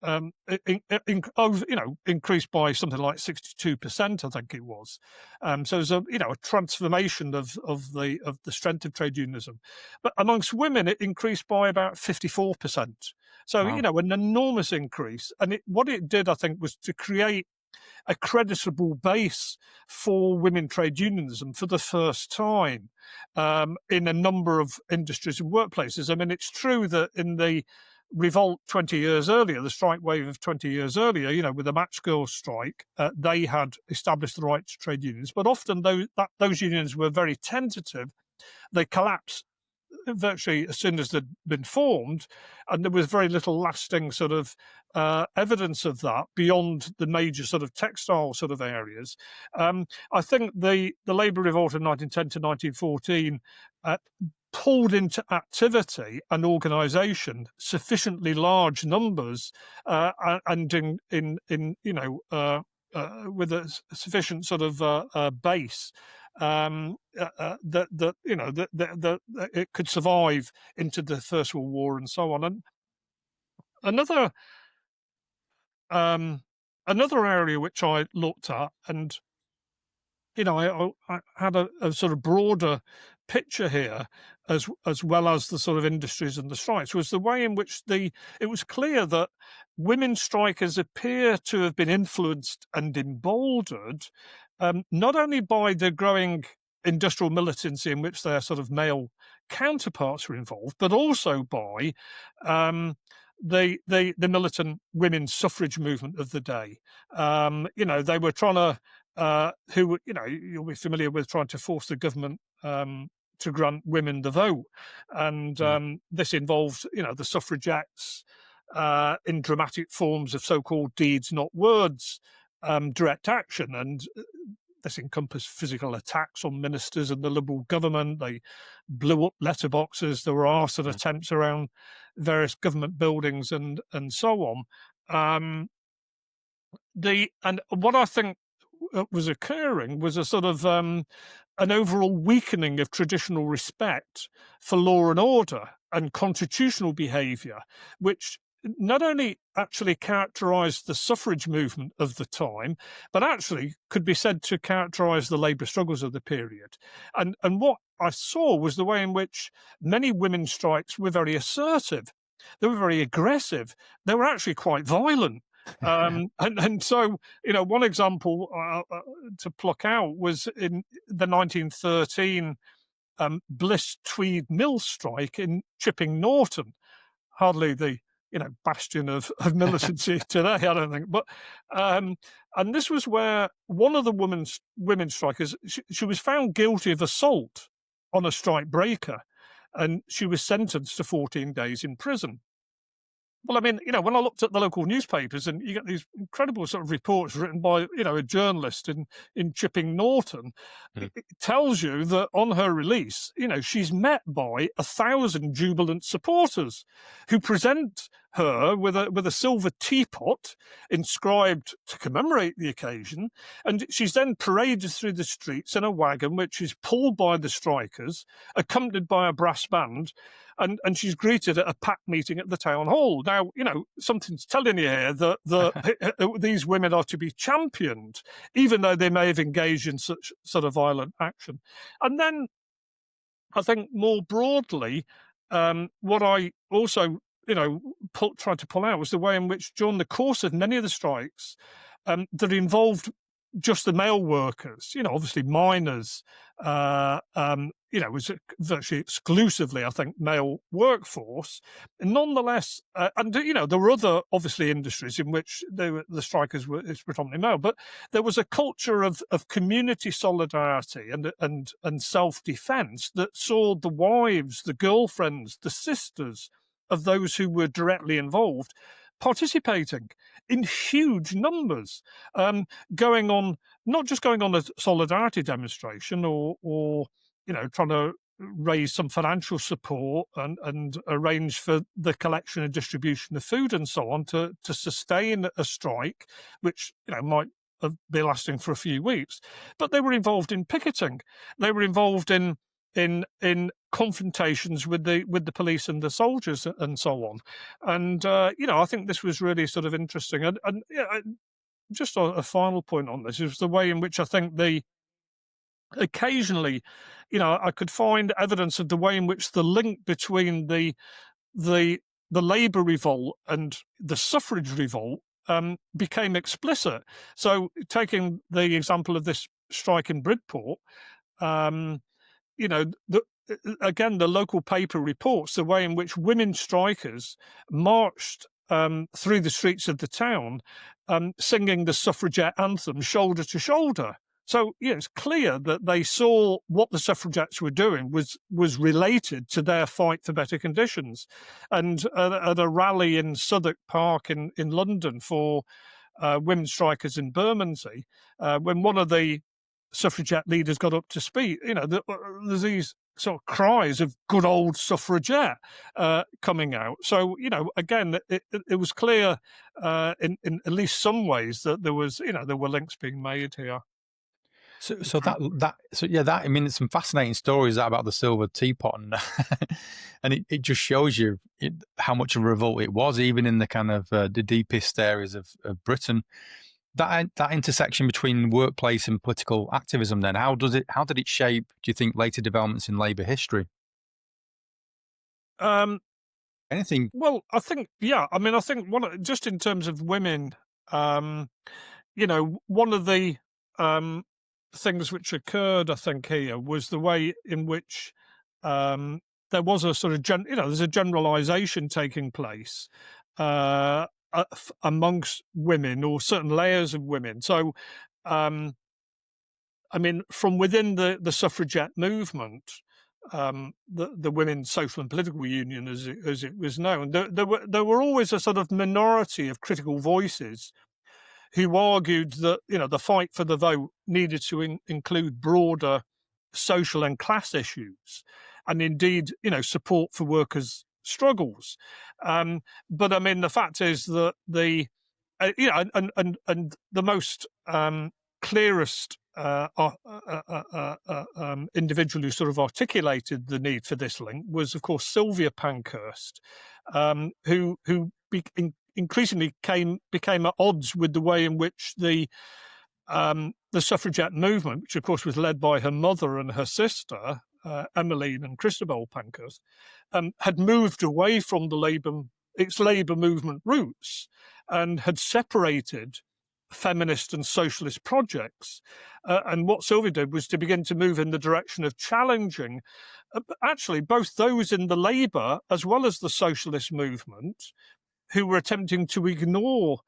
increased by something like 62%, I think it was. So there's a transformation of the strength of trade unionism, but amongst women it increased by about 54%. So Wow. an enormous increase, and what it did, I think, was to create a creditable base for women trade unionism for the first time in a number of industries and workplaces. I mean, it's true that in the revolt 20 years earlier, the strike wave of 20 years earlier, with the match girls strike, they had established the right to trade unions, but often those unions were very tentative. They collapsed virtually as soon as they'd been formed, and there was very little lasting sort of evidence of that beyond the major sort of textile sort of areas. I think the Labour Revolt of 1910 to 1914 pulled into activity and organisation sufficiently large numbers and with a sufficient sort of base that it could survive into the First World War and so on. And another another area which I looked at, and I had a sort of broader picture here, as well as the sort of industries and the strikes, was the way in which it was clear that women strikers appear to have been influenced and emboldened not only by the growing industrial militancy in which their sort of male counterparts were involved, but also by the militant women's suffrage movement of the day. They were trying to you'll be familiar with trying to force the government to grant women the vote, and this involved the suffragettes in dramatic forms of so-called deeds, not words, direct action, and this encompassed physical attacks on ministers and the Liberal government. They blew up letterboxes. There were arson attempts around various government buildings and so on. And what I think was occurring was a sort of an overall weakening of traditional respect for law and order and constitutional behaviour, which not only actually characterised the suffrage movement of the time, but actually could be said to characterise the labour struggles of the period. And what I saw was the way in which many women's strikes were very assertive. They were very aggressive. They were actually quite violent. And so, one example to pluck out was in the 1913 Bliss Tweed Mill strike in Chipping Norton. Hardly the bastion of militancy today, I don't think. But and this was where one of the women strikers, she was found guilty of assault on a strike breaker, and she was sentenced to 14 days in prison. Well, I mean, when I looked at the local newspapers, and you get these incredible sort of reports written by, a journalist in Chipping Norton, it tells you that on her release, she's met by 1,000 jubilant supporters who present her with a silver teapot inscribed to commemorate the occasion, and she's then paraded through the streets in a wagon which is pulled by the strikers, accompanied by a brass band, and she's greeted at a packed meeting at the town hall. Now, something's telling you here that these women are to be championed, even though they may have engaged in such sort of violent action. And then I think more broadly, what I also tried to pull out was the way in which, during the course of many of the strikes that involved just the male workers, obviously miners, it was virtually exclusively, I think, male workforce. Nonetheless, and there were other obviously industries in which the strikers were predominantly male, but there was a culture of community solidarity and self-defense that saw the wives, the girlfriends, the sisters of those who were directly involved participating in huge numbers, going on a solidarity demonstration or trying to raise some financial support and arrange for the collection and distribution of food and so on to sustain a strike, which might be lasting for a few weeks. But they were involved in picketing. They were involved in in confrontations with the police and the soldiers and so on. And I think this was really sort of interesting. And just a final point on this is the way in which I think occasionally, I could find evidence of the way in which the link between the Labour Revolt and the suffrage revolt became explicit. So, taking the example of this strike in Bridport, um, again, the local paper reports the way in which women strikers marched through the streets of the town, singing the suffragette anthem shoulder to shoulder. So it's clear that they saw what the suffragettes were doing was related to their fight for better conditions. And at a rally in Southwark Park in London for women strikers in Bermondsey, when one of the suffragette leaders got up to speak, there's these sort of cries of good old suffragette coming out. So, again, it was clear in at least some ways that there were links being made here. I mean, it's some fascinating stories about the silver teapot, and it just shows you how much of a revolt it was, even in the kind of the deepest areas of Britain. That intersection between workplace and political activism, then how did it shape, do you think, later developments in Labour history? Anything? Well, I think, I think just in terms of women, one of the things which occurred, I think, here was the way in which there was a sort of there's a generalisation taking place amongst women, or certain layers of women. So, I mean, from within the suffragette movement, the Women's Social and Political Union, as it was known, there were always a sort of minority of critical voices who argued that the fight for the vote needed to include broader social and class issues, and indeed support for workers' struggles. But I mean, the fact is that the the most clearest individual who sort of articulated the need for this link was, of course, Sylvia Pankhurst, who increasingly became at odds with the way in which the suffragette movement, which of course was led by her mother and her sister, Emmeline and Christabel Pankhurst, had moved away from its Labour movement roots and had separated feminist and socialist projects. And what Sylvia did was to begin to move in the direction of challenging actually both those in the Labour as well as the socialist movement who were attempting to ignore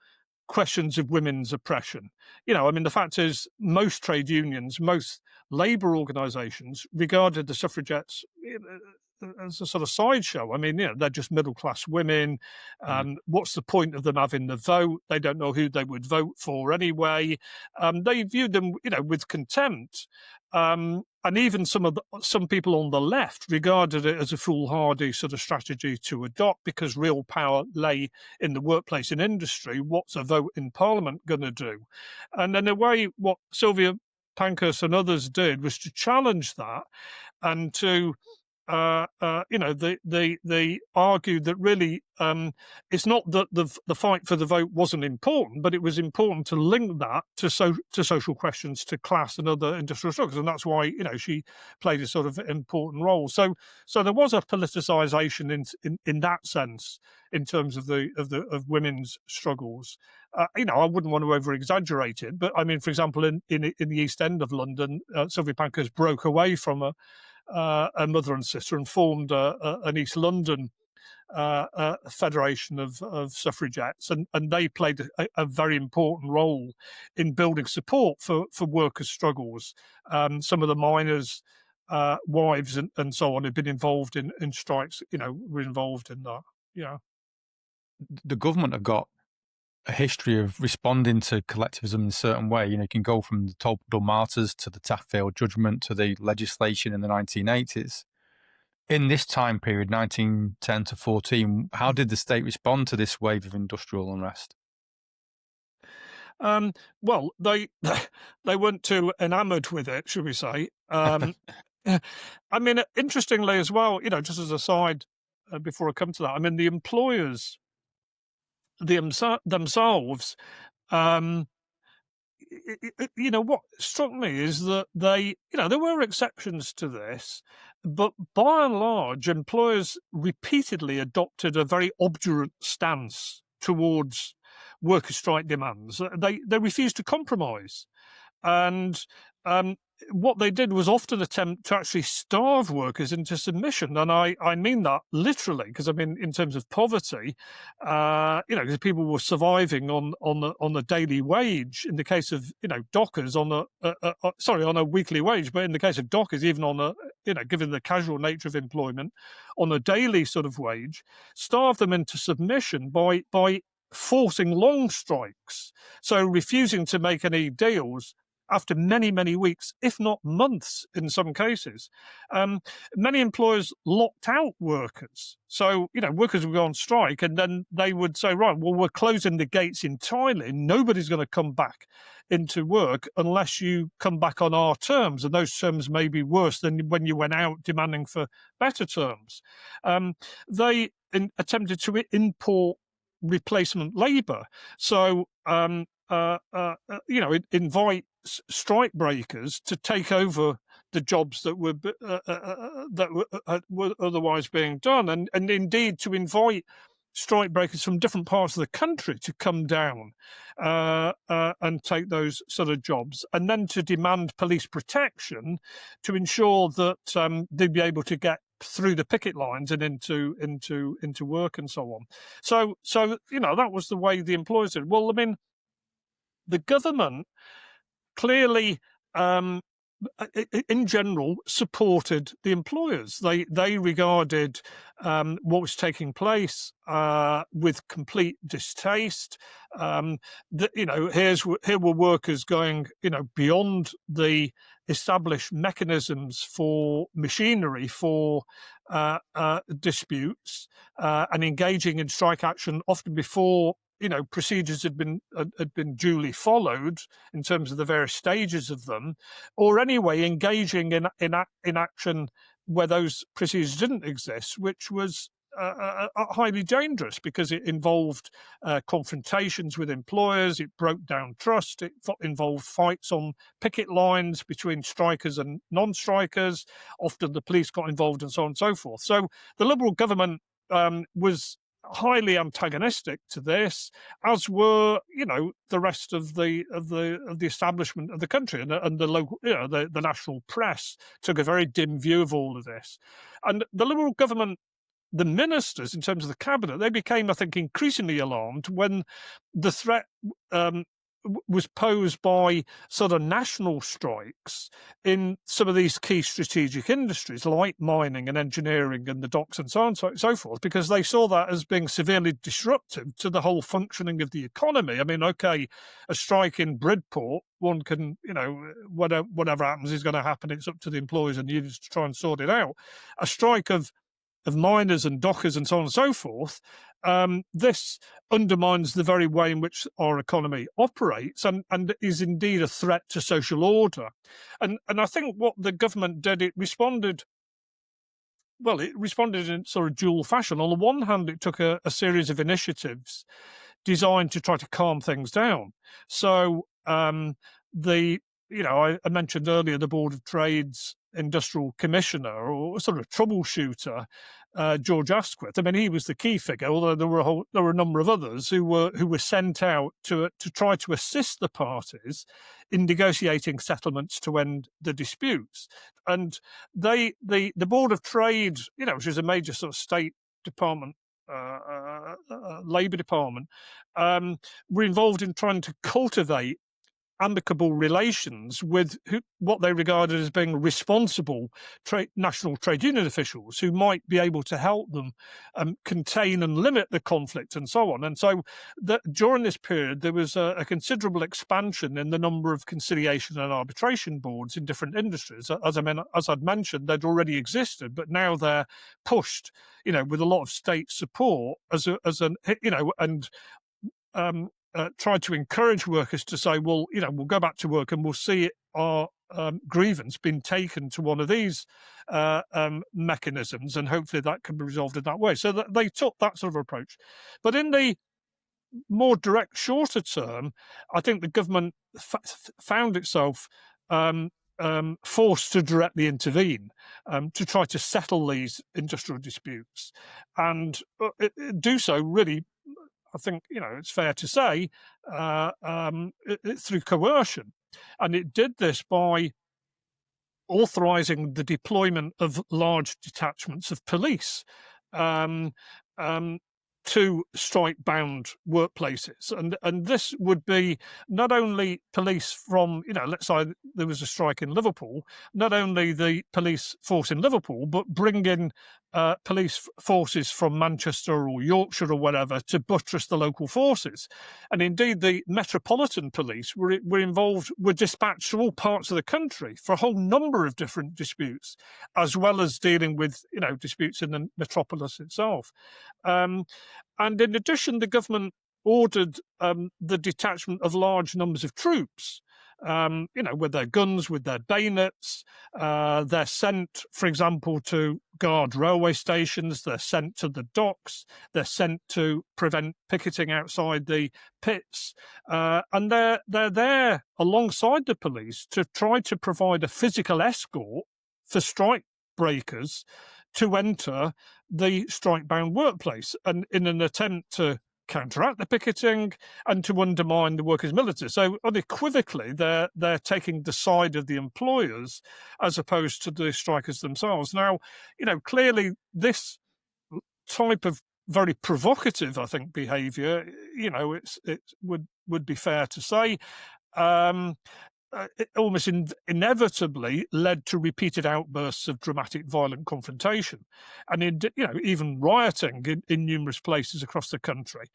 questions of women's oppression. I mean, the fact is, most trade unions, most labour organisations regarded the suffragettes as a sort of sideshow. I mean, they're just middle-class women. What's the point of them having the vote? They don't know who they would vote for anyway. They viewed them, with contempt. And even some people on the left regarded it as a foolhardy sort of strategy to adopt, because real power lay in the workplace and industry. What's a vote in Parliament going to do? And in a way, what Sylvia Pankhurst and others did was to challenge that and to they argued that really it's not that the fight for the vote wasn't important, but it was important to link that to social questions, to class and other industrial struggles, and that's why she played a sort of important role. So there was a politicization in that sense in terms of women's struggles. I wouldn't want to over exaggerate it, but I mean, for example, in the East End of London, Sylvia Pankhurst broke away from a mother and sister and formed an East London federation of suffragettes, and they played a very important role in building support for workers' struggles. Some of the miners' wives and so on had been involved in strikes, were involved in that. Yeah. The government have got a history of responding to collectivism in a certain way. You can go from the Tolpuddle Martyrs to the Taft Vale Judgment to the legislation in the 1980s. In this time period, 1910 to 14, how did the state respond to this wave of industrial unrest? Well, they weren't too enamoured with it, should we say. I mean, interestingly as well, just as a side, before I come to that, I mean, the employers themselves, um, what struck me is that there were exceptions to this, but by and large, employers repeatedly adopted a very obdurate stance towards worker strike demands. They refused to compromise. And what they did was often attempt to actually starve workers into submission. And I mean that literally, because I mean, in terms of poverty, because people were surviving on the daily wage. In the case of, dockers on a weekly wage, but in the case of dockers, even on given the casual nature of employment, on a daily sort of wage, starve them into submission by forcing long strikes. So refusing to make any deals after many, many weeks, if not months in some cases. Many employers locked out workers. So, workers would go on strike and then they would say, right, well, we're closing the gates entirely. Nobody's going to come back into work unless you come back on our terms. And those terms may be worse than when you went out demanding for better terms. They attempted to import replacement labour. So, invite strike breakers to take over the jobs that were otherwise being done, and indeed to invite strike breakers from different parts of the country to come down and take those sort of jobs, and then to demand police protection to ensure that they'd be able to get through the picket lines and into work and so on. So that was the way the employers did. Well, I mean, the government clearly, in general, supported the employers. They regarded what was taking place with complete distaste. Here were workers going, beyond the established mechanisms for machinery for disputes and engaging in strike action often before procedures had been duly followed in terms of the various stages of them, or anyway engaging in action where those procedures didn't exist, which was highly dangerous because it involved confrontations with employers, it broke down trust, it involved fights on picket lines between strikers and non-strikers. Often the police got involved and so on and so forth. So the Liberal government was highly antagonistic to this, as were the rest of the establishment of the country, and the local, the national press took a very dim view of all of this. And the Liberal government, the ministers in terms of the cabinet, they became, I think, increasingly alarmed when the threat was posed by sort of national strikes in some of these key strategic industries like mining and engineering and the docks and so on and so forth, because they saw that as being severely disruptive to the whole functioning of the economy. I mean, okay, a strike in Bridport, one can, whatever happens is going to happen. It's up to the employers and unions to try and sort it out. A strike of miners and dockers and so on and so forth, this undermines the very way in which our economy operates and is indeed a threat to social order. And I think what the government did, it responded in sort of dual fashion. On the one hand, it took a series of initiatives designed to try to calm things down. So I mentioned earlier the Board of Trade's Industrial Commissioner or sort of troubleshooter, George Asquith. I mean, he was the key figure, although there were a number of others who were sent out to try to assist the parties in negotiating settlements to end the disputes. And the Board of Trade, which is a major sort of state department, Labour department, were involved in trying to cultivate amicable relations with what they regarded as being responsible national trade union officials who might be able to help them contain and limit the conflict and so on. And so during this period, there was a considerable expansion in the number of conciliation and arbitration boards in different industries. As I'd mentioned, they'd already existed, but now they're pushed, with a lot of state support tried to encourage workers to say, well, we'll go back to work and we'll see our grievance been taken to one of these mechanisms, and hopefully that can be resolved in that way. So that they took that sort of approach. But in the more direct, shorter term, I think the government found itself forced to directly intervene to try to settle these industrial disputes, and do so really, I think, it's fair to say, through coercion. And it did this by authorising the deployment of large detachments of police um, um, to strike-bound workplaces. And this would be not only police from, let's say there was a strike in Liverpool, not only the police force in Liverpool, but bring in police forces from Manchester or Yorkshire or whatever to buttress the local forces. And indeed, the Metropolitan Police were dispatched to all parts of the country for a whole number of different disputes, as well as dealing with, disputes in the metropolis itself. And in addition, the government ordered the detachment of large numbers of troops, with their guns, with their bayonets. They're sent, for example, to guard railway stations. They're sent to the docks. They're sent to prevent picketing outside the pits. And they're there alongside the police to try to provide a physical escort for strike breakers to enter the strike-bound workplace, and in an attempt to counteract the picketing and to undermine the workers' militancy. So unequivocally, they're taking the side of the employers as opposed to the strikers themselves. Now, clearly this type of very provocative, I think, behaviour, it would be fair to say, it almost inevitably led to repeated outbursts of dramatic, violent confrontation, and even rioting in numerous places across the country.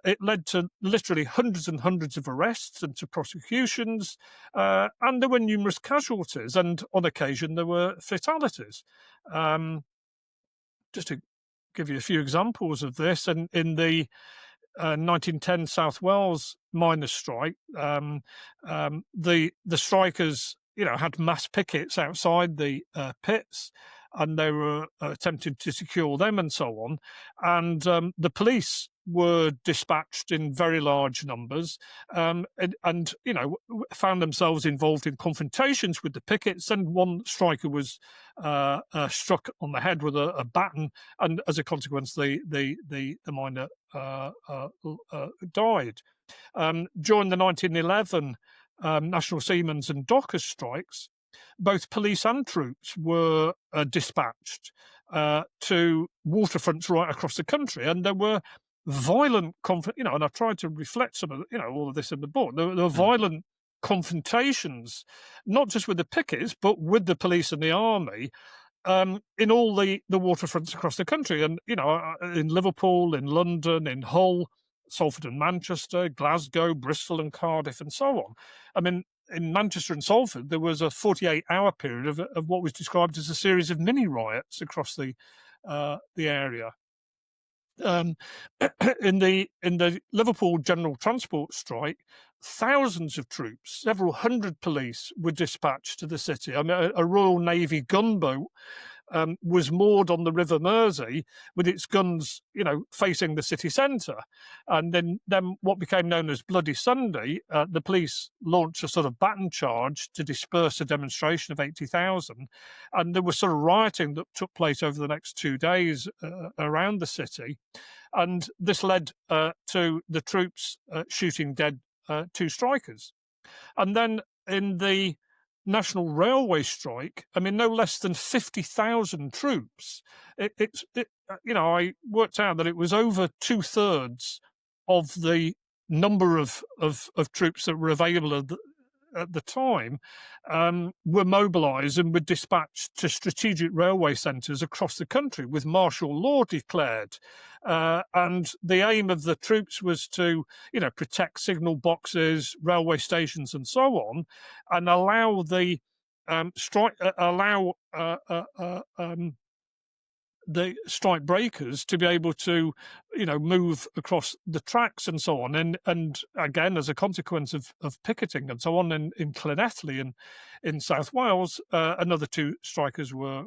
It led to literally hundreds and hundreds of arrests and to prosecutions, and there were numerous casualties, and on occasion there were fatalities. Just to give you a few examples of this, and in the 1910 South Wales miners' strike, the strikers, had mass pickets outside the pits, and they were attempting to secure them and so on. And the police were dispatched in very large numbers, and found themselves involved in confrontations with the pickets. And one striker was struck on the head with a baton, and as a consequence, the miner died. During the 1911 National Seamen's and Dockers strikes, both police and troops were dispatched to waterfronts right across the country, and there were violent and I've tried to reflect some of all of this in the book. There were violent confrontations, not just with the pickets, but with the police and the army, in all the waterfronts across the country. And, in Liverpool, in London, in Hull, Salford and Manchester, Glasgow, Bristol and Cardiff, and so on. I mean, in Manchester and Salford, there was a 48-hour period of what was described as a series of mini riots across the area. In the Liverpool General Transport strike, thousands of troops, several hundred police, were dispatched to the city. I mean, a Royal Navy gunboat was moored on the River Mersey with its guns, facing the city centre. And then what became known as Bloody Sunday, the police launched a sort of baton charge to disperse a demonstration of 80,000. And there was sort of rioting that took place over the next 2 days around the city. And this led to the troops shooting dead 2 strikers. And then in the National Railway strike, I mean, no less than 50,000 troops. I worked out that it was over 2/3 of the number of troops that were available at the time, were mobilised and were dispatched to strategic railway centres across the country with martial law declared. And the aim of the troops was to, protect signal boxes, railway stations, and so on, and allow the the strike breakers to be able to, move across the tracks and so on. And again, as a consequence of picketing and so on in Llanelli in South Wales, another 2 strikers were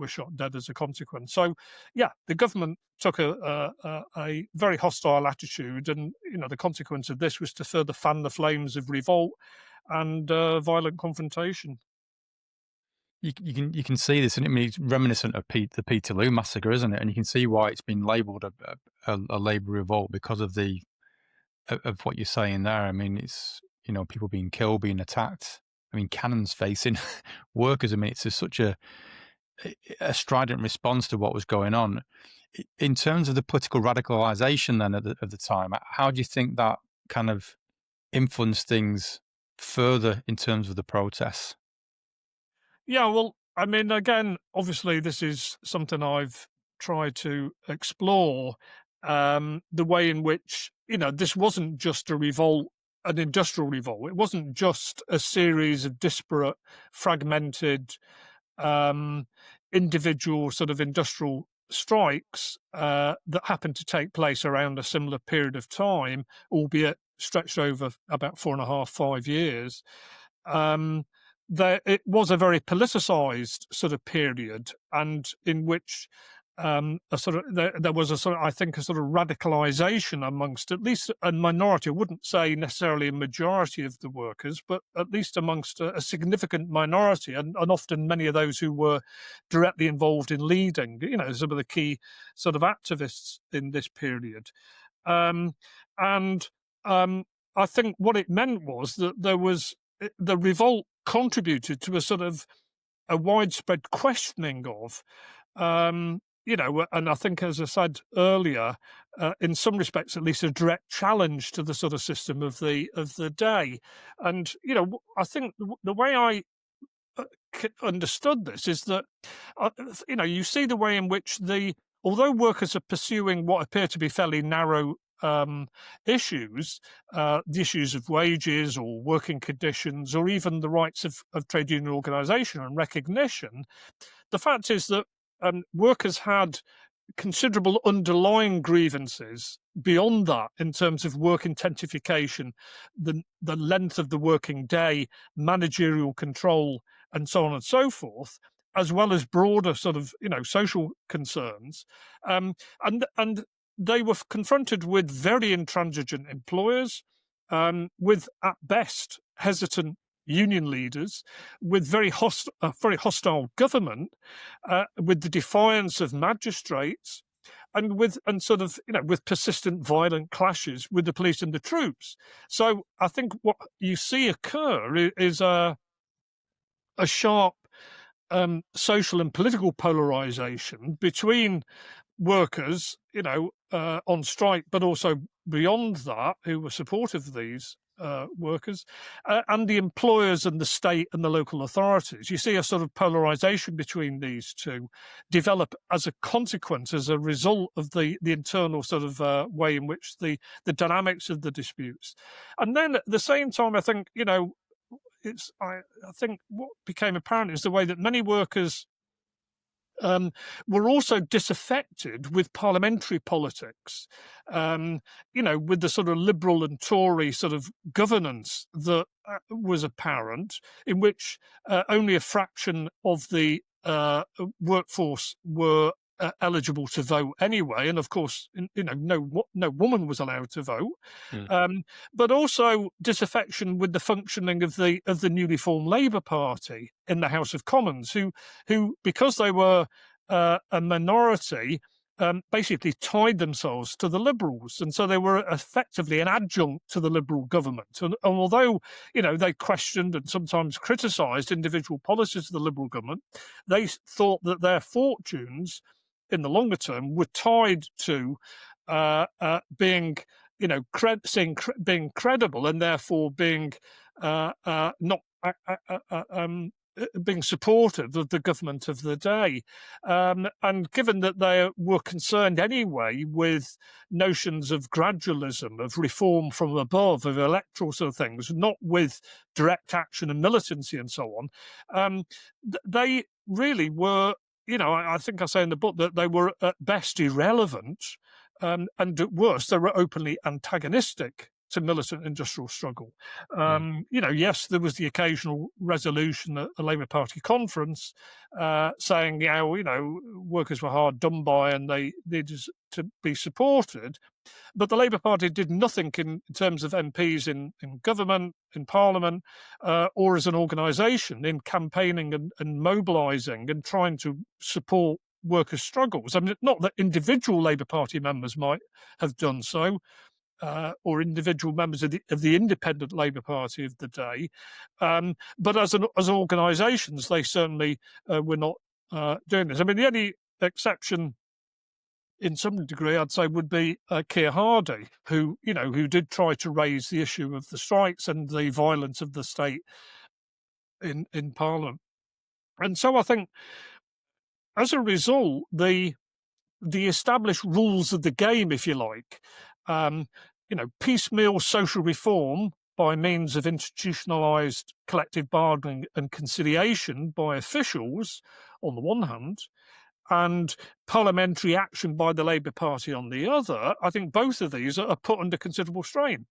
shot dead as a consequence. So, yeah, the government took a very hostile attitude, and the consequence of this was to further fan the flames of revolt and violent confrontation. You can see this, and I mean, it's reminiscent of the Peterloo massacre, isn't it? And you can see why it's been labelled a Labour revolt because of of what you're saying there. I mean, it's people being killed, being attacked. I mean, cannons facing workers. I mean, it's such a strident response to what was going on. In terms of the political radicalisation then of the time, how do you think that kind of influenced things further in terms of the protests? Yeah, well, I mean, again, obviously, this is something I've tried to explore, the way in which, this wasn't just a revolt, an industrial revolt. It wasn't just a series of disparate, fragmented, um, individual sort of industrial strikes that happened to take place around a similar period of time, albeit stretched over about 4.5, 5 years. Um, it was a very politicized sort of period, and in which there was a sort of, I think, a sort of radicalization amongst at least a minority. I wouldn't say necessarily a majority of the workers, but at least amongst a significant minority, and often many of those who were directly involved in leading, some of the key sort of activists in this period. Um, and I think what it meant was that the revolt contributed to a sort of a widespread questioning of, and I think, as I said earlier, in some respects, at least, a direct challenge to the sort of system of the day. And I think the way I understood this is that, you see the way in which although workers are pursuing what appear to be fairly narrow issues, the issues of wages or working conditions, or even the rights of trade union organisation and recognition, the fact is that workers had considerable underlying grievances beyond that in terms of work intensification, the length of the working day, managerial control, and so on and so forth, as well as broader sort of social concerns, and they were confronted with very intransigent employers, with at best hesitant union leaders, with a very hostile government, with the defiance of magistrates, and with persistent violent clashes with the police and the troops. So I think what you see occur is a sharp social and political polarization between workers, on strike, but also beyond that, who were supportive of these workers, and the employers and the state and the local authorities. You see a sort of polarization between these two develop as a consequence, as a result of the internal sort of way in which the dynamics of the disputes. And then at the same time, I think, I think what became apparent is the way that many workers were also disaffected with parliamentary politics, with the sort of Liberal and Tory sort of governance that was apparent, in which only a fraction of the workforce were eligible to vote anyway, and of course, no woman was allowed to vote. But also disaffection with the functioning of the newly formed Labour Party in the House of Commons, who because they were a minority, basically tied themselves to the Liberals, and so they were effectively an adjunct to the Liberal government. And although they questioned and sometimes criticised individual policies of the Liberal government, they thought that their fortunes in the longer term were tied to being being credible, and therefore being not being supportive of the government of the day. And given that they were concerned anyway with notions of gradualism, of reform from above, of electoral sort of things, not with direct action and militancy and so on, they really were I think I say in the book that they were at best irrelevant, and at worst they were openly antagonistic to militant industrial struggle. Yes, there was the occasional resolution at a Labour Party conference saying, workers were hard done by and they needed to be supported. But the Labour Party did nothing in terms of MPs in government, in Parliament, or as an organisation in campaigning and mobilising and trying to support workers' struggles. I mean, not that individual Labour Party members might have done so, or individual members of the independent Labour Party of the day, but as organisations, they certainly were not doing this. I mean, the only exception, in some degree, I'd say, would be Keir Hardie, who did try to raise the issue of the strikes and the violence of the state in Parliament. And so I think, as a result, the established rules of the game, if you like, piecemeal social reform by means of institutionalised collective bargaining and conciliation by officials, on the one hand, and parliamentary action by the Labour Party on the other, I think both of these are put under considerable strain.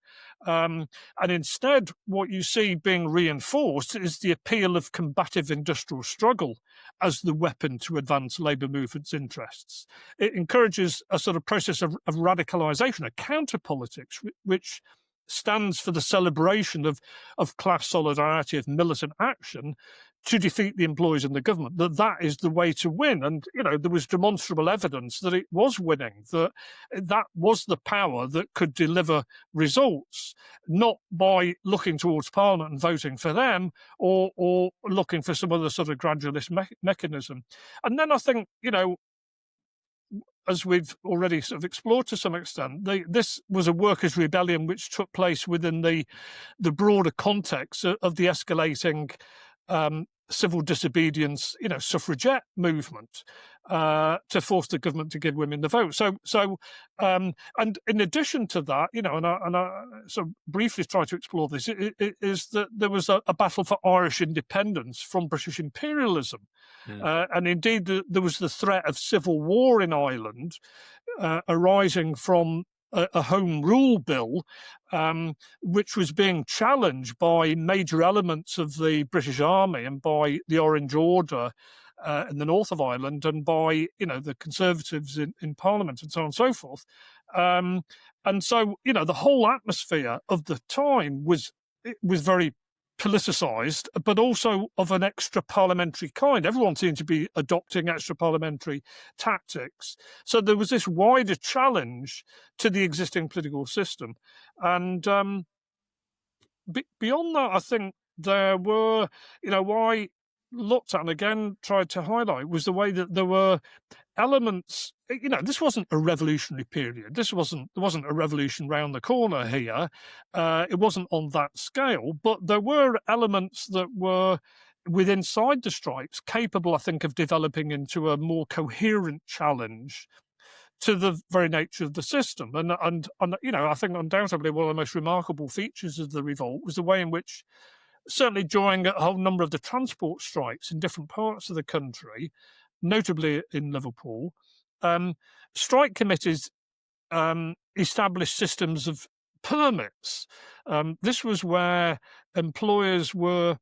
And instead, what you see being reinforced is the appeal of combative industrial struggle as the weapon to advance labour movement's interests. It encourages a sort of process of radicalisation, a counter-politics, which stands for the celebration of class solidarity, of militant action, to defeat the employers and the government, that is the way to win. And, there was demonstrable evidence that it was winning, that was the power that could deliver results, not by looking towards Parliament and voting for them or looking for some other sort of gradualist mechanism. And then I think, as we've already sort of explored to some extent, this was a workers' rebellion which took place within the broader context of the escalating civil disobedience, suffragette movement to force the government to give women the vote. So, and in addition to that, and I so briefly try to explore this, is that there was a battle for Irish independence from British imperialism, and indeed there was the threat of civil war in Ireland arising from a Home Rule Bill, which was being challenged by major elements of the British Army and by the Orange Order in the north of Ireland and by, the Conservatives in Parliament and so on and so forth. And so, the whole atmosphere of the time was very politicised, but also of an extra parliamentary kind. Everyone seemed to be adopting extra parliamentary tactics. So there was this wider challenge to the existing political system. And beyond that, I think there were, what I looked at and again tried to highlight was the way that there were elements. This wasn't a revolutionary period. There wasn't a revolution round the corner here. It wasn't on that scale, but there were elements that were inside the strikes capable, I think, of developing into a more coherent challenge to the very nature of the system. And I think undoubtedly one of the most remarkable features of the revolt was the way in which, certainly during a whole number of the transport strikes in different parts of the country, notably in Liverpool, strike committees established systems of permits. This was where employers were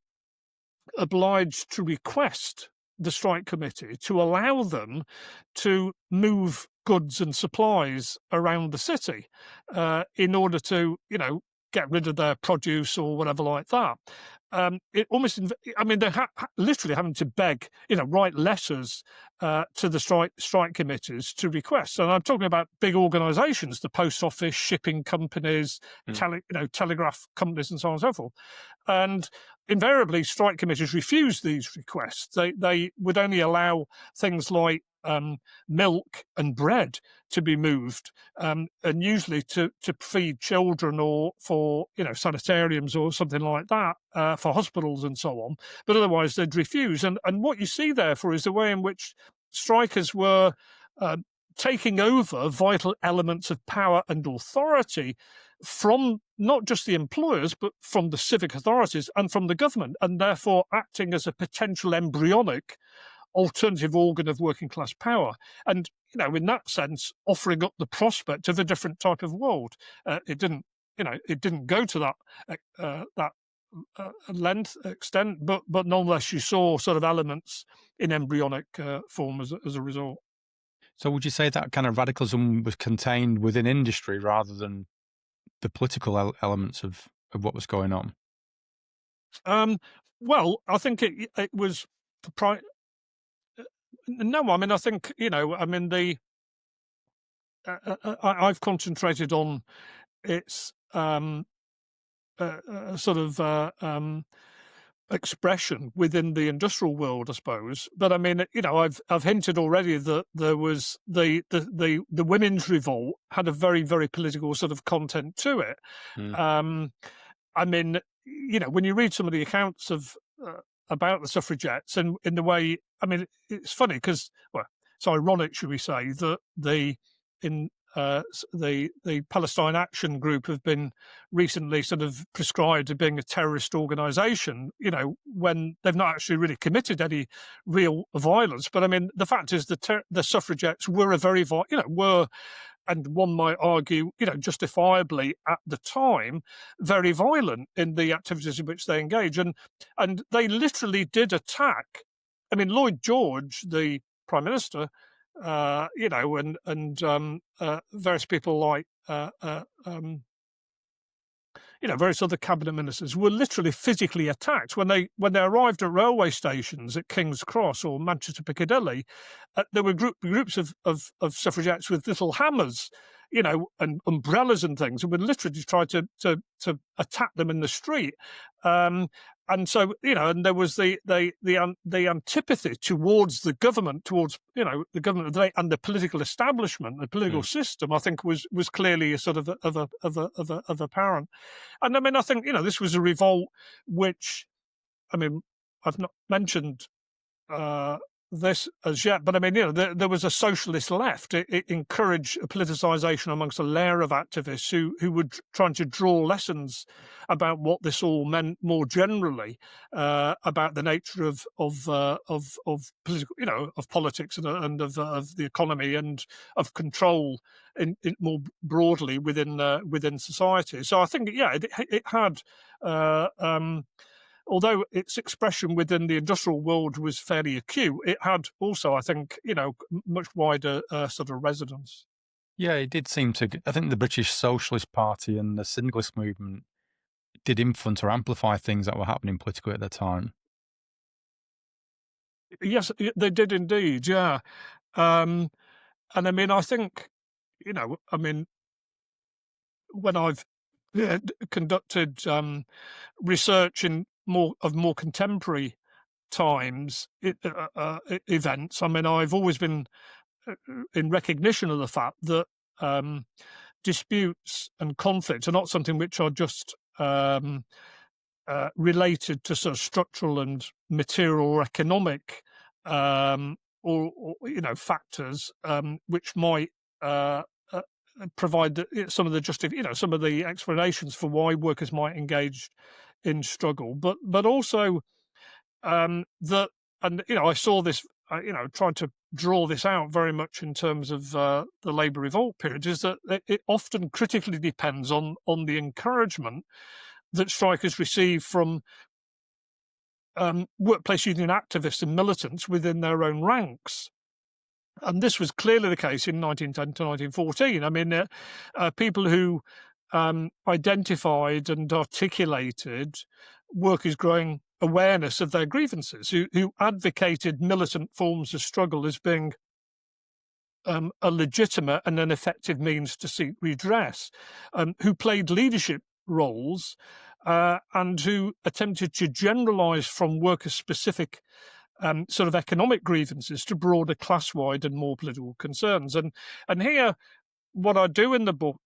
obliged to request the strike committee to allow them to move goods and supplies around the city in order to, get rid of their produce or whatever like that. It almost, they're literally having to beg, write letters to the strike committees to request. And I'm talking about big organisations, the post office, shipping companies, telegraph companies, and so on and so forth. And invariably, strike committees refused these requests. They would only allow things like milk and bread to be moved, and usually to feed children or for sanitariums or something like that, for hospitals and so on. But otherwise, they'd refuse. And what you see, therefore, is the way in which strikers were taking over vital elements of power and authority from not just the employers, but from the civic authorities and from the government, and therefore acting as a potential embryonic alternative organ of working class power, and in that sense, offering up the prospect of a different type of world. It didn't go to that length extent, but nonetheless, you saw sort of elements in embryonic form as a result. So would you say that kind of radicalism was contained within industry rather than the political elements of what was going on? Well, I think it was no. I mean, I think the I've concentrated on its sort of expression within the industrial world, I suppose. But I mean, I've hinted already that there was the women's revolt had a very, very political sort of content to it. Mm. I mean, when you read some of the accounts of about the suffragettes, and in the way, I mean, it's funny because, well, it's ironic, should we say, that the Palestine Action Group have been recently sort of prescribed as being a terrorist organisation, when they've not actually really committed any real violence. But I mean, the fact is the suffragettes were were, and one might argue, justifiably at the time, very violent in the activities in which they engage. And they literally did attack. I mean, Lloyd George, the Prime Minister, and various people like various other cabinet ministers were literally physically attacked when they arrived at railway stations at King's Cross or Manchester Piccadilly. There were groups of suffragettes with little hammers, and umbrellas and things, and would literally try to attack them in the street. And so, and there was the antipathy towards the government, towards the government of the day and the political establishment, the political system. I think was clearly a sort of apparent. And I mean, I think this was a revolt which, I mean, I've not mentioned this as yet, but I mean, there was a socialist left. It encouraged a politicisation amongst a layer of activists who were trying to draw lessons about what this all meant more generally, about the nature of political, of politics and of the economy and of control in more broadly within society. So I think, it had. Although its expression within the industrial world was fairly acute, it had also, I think, much wider sort of resonance. Yeah, it did seem to. I think the British Socialist Party and the syndicalist movement did influence or amplify things that were happening politically at the time. Yes, they did indeed, yeah. And I mean, I think, when I've conducted research in more contemporary times events, I mean, I've always been in recognition of the fact that disputes and conflicts are not something which are just related to sort of structural and material or economic factors which might provide some of the some of the explanations for why workers might engage in struggle, but also that, and I saw this, trying to draw this out very much in terms of the Labour Revolt period, is that it often critically depends on the encouragement that strikers receive from workplace union activists and militants within their own ranks. And this was clearly the case in 1910 to 1914. I mean, people who identified and articulated workers' growing awareness of their grievances, who advocated militant forms of struggle as being a legitimate and an effective means to seek redress, who played leadership roles and who attempted to generalise from worker-specific sort of economic grievances to broader class-wide and more political concerns. And here, what I do in the book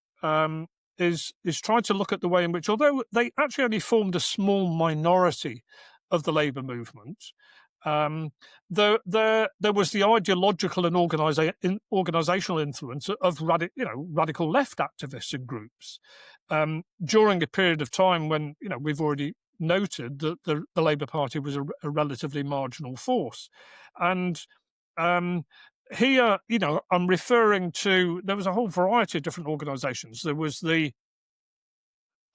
is try to look at the way in which, although they actually only formed a small minority of the labour movement, there was the ideological and organisational influence of radical left activists and groups during a period of time when we've already noted that the Labour Party was a relatively marginal force. And here, I'm referring to, there was a whole variety of different organisations. There was the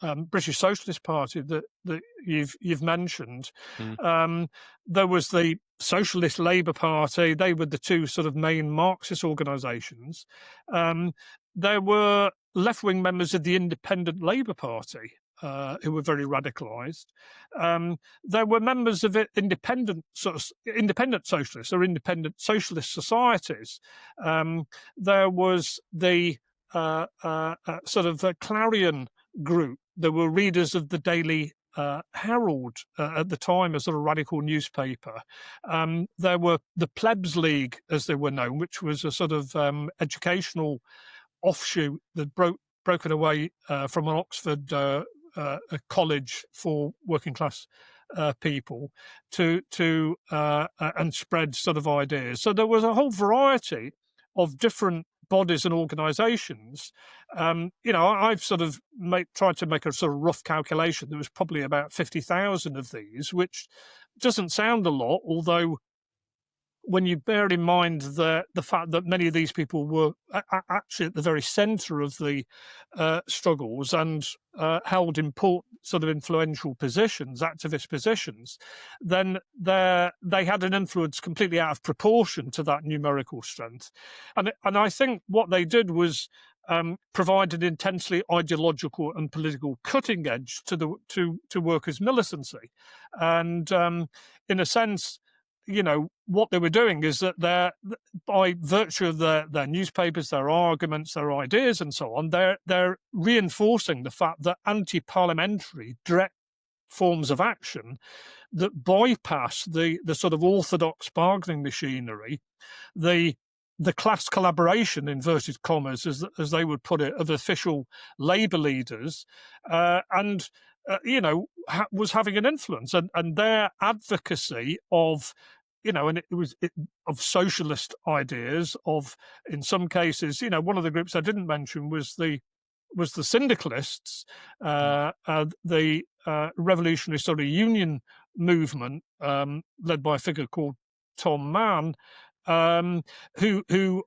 British Socialist Party that you've mentioned. There was the Socialist Labour Party. They were the two sort of main Marxist organisations. There were left-wing members of the Independent Labour Party who were very radicalised. There were members of independent socialists or independent socialist societies. There was the Clarion group. There were readers of the Daily Herald at the time, a sort of radical newspaper. There were the Plebs League, as they were known, which was a sort of educational offshoot that broken away from an Oxford a college for working class people to and spread sort of ideas. So there was a whole variety of different bodies and organisations. I've sort of tried to make a sort of rough calculation. There was probably about 50,000 of these, which doesn't sound a lot, although when you bear in mind the fact that many of these people were actually at the very centre of the struggles and held important sort of influential positions, activist positions, then they had an influence completely out of proportion to that numerical strength. And I think what they did was provide an intensely ideological and political cutting edge to workers' militancy. And in a sense, what they were doing is that by virtue of their newspapers, their arguments, their ideas, and so on, they're reinforcing the fact that anti-parliamentary direct forms of action that bypass the sort of orthodox bargaining machinery, the class collaboration, inverted commas, as they would put it, of official Labour leaders, was having an influence, and their advocacy of, of socialist ideas, of, in some cases, one of the groups I didn't mention was the syndicalists, the revolutionary sort of union movement, led by a figure called Tom Mann, who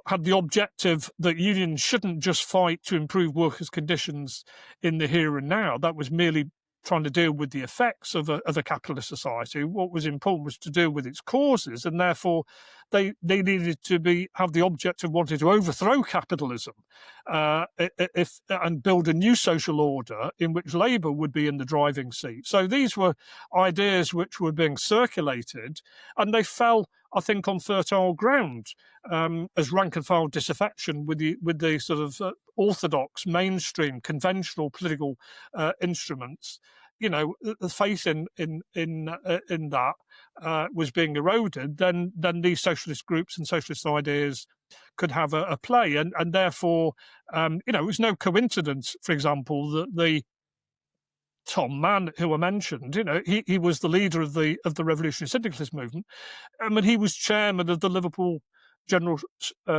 had the objective that unions shouldn't just fight to improve workers' conditions in the here and now. That was merely trying to deal with the effects of a capitalist society. What was important was to deal with its causes, and therefore they needed to have the objective wanting to overthrow capitalism and build a new social order in which Labour would be in the driving seat. So these were ideas which were being circulated, and they fell, I think, on fertile ground as rank and file disaffection with the sort of orthodox, mainstream, conventional political instruments. The faith in that was being eroded. Then these socialist groups and socialist ideas could have a play, and therefore, it was no coincidence, for example, that the Tom Mann, who I mentioned, he was the leader of the revolutionary syndicalist movement. He was chairman of the Liverpool General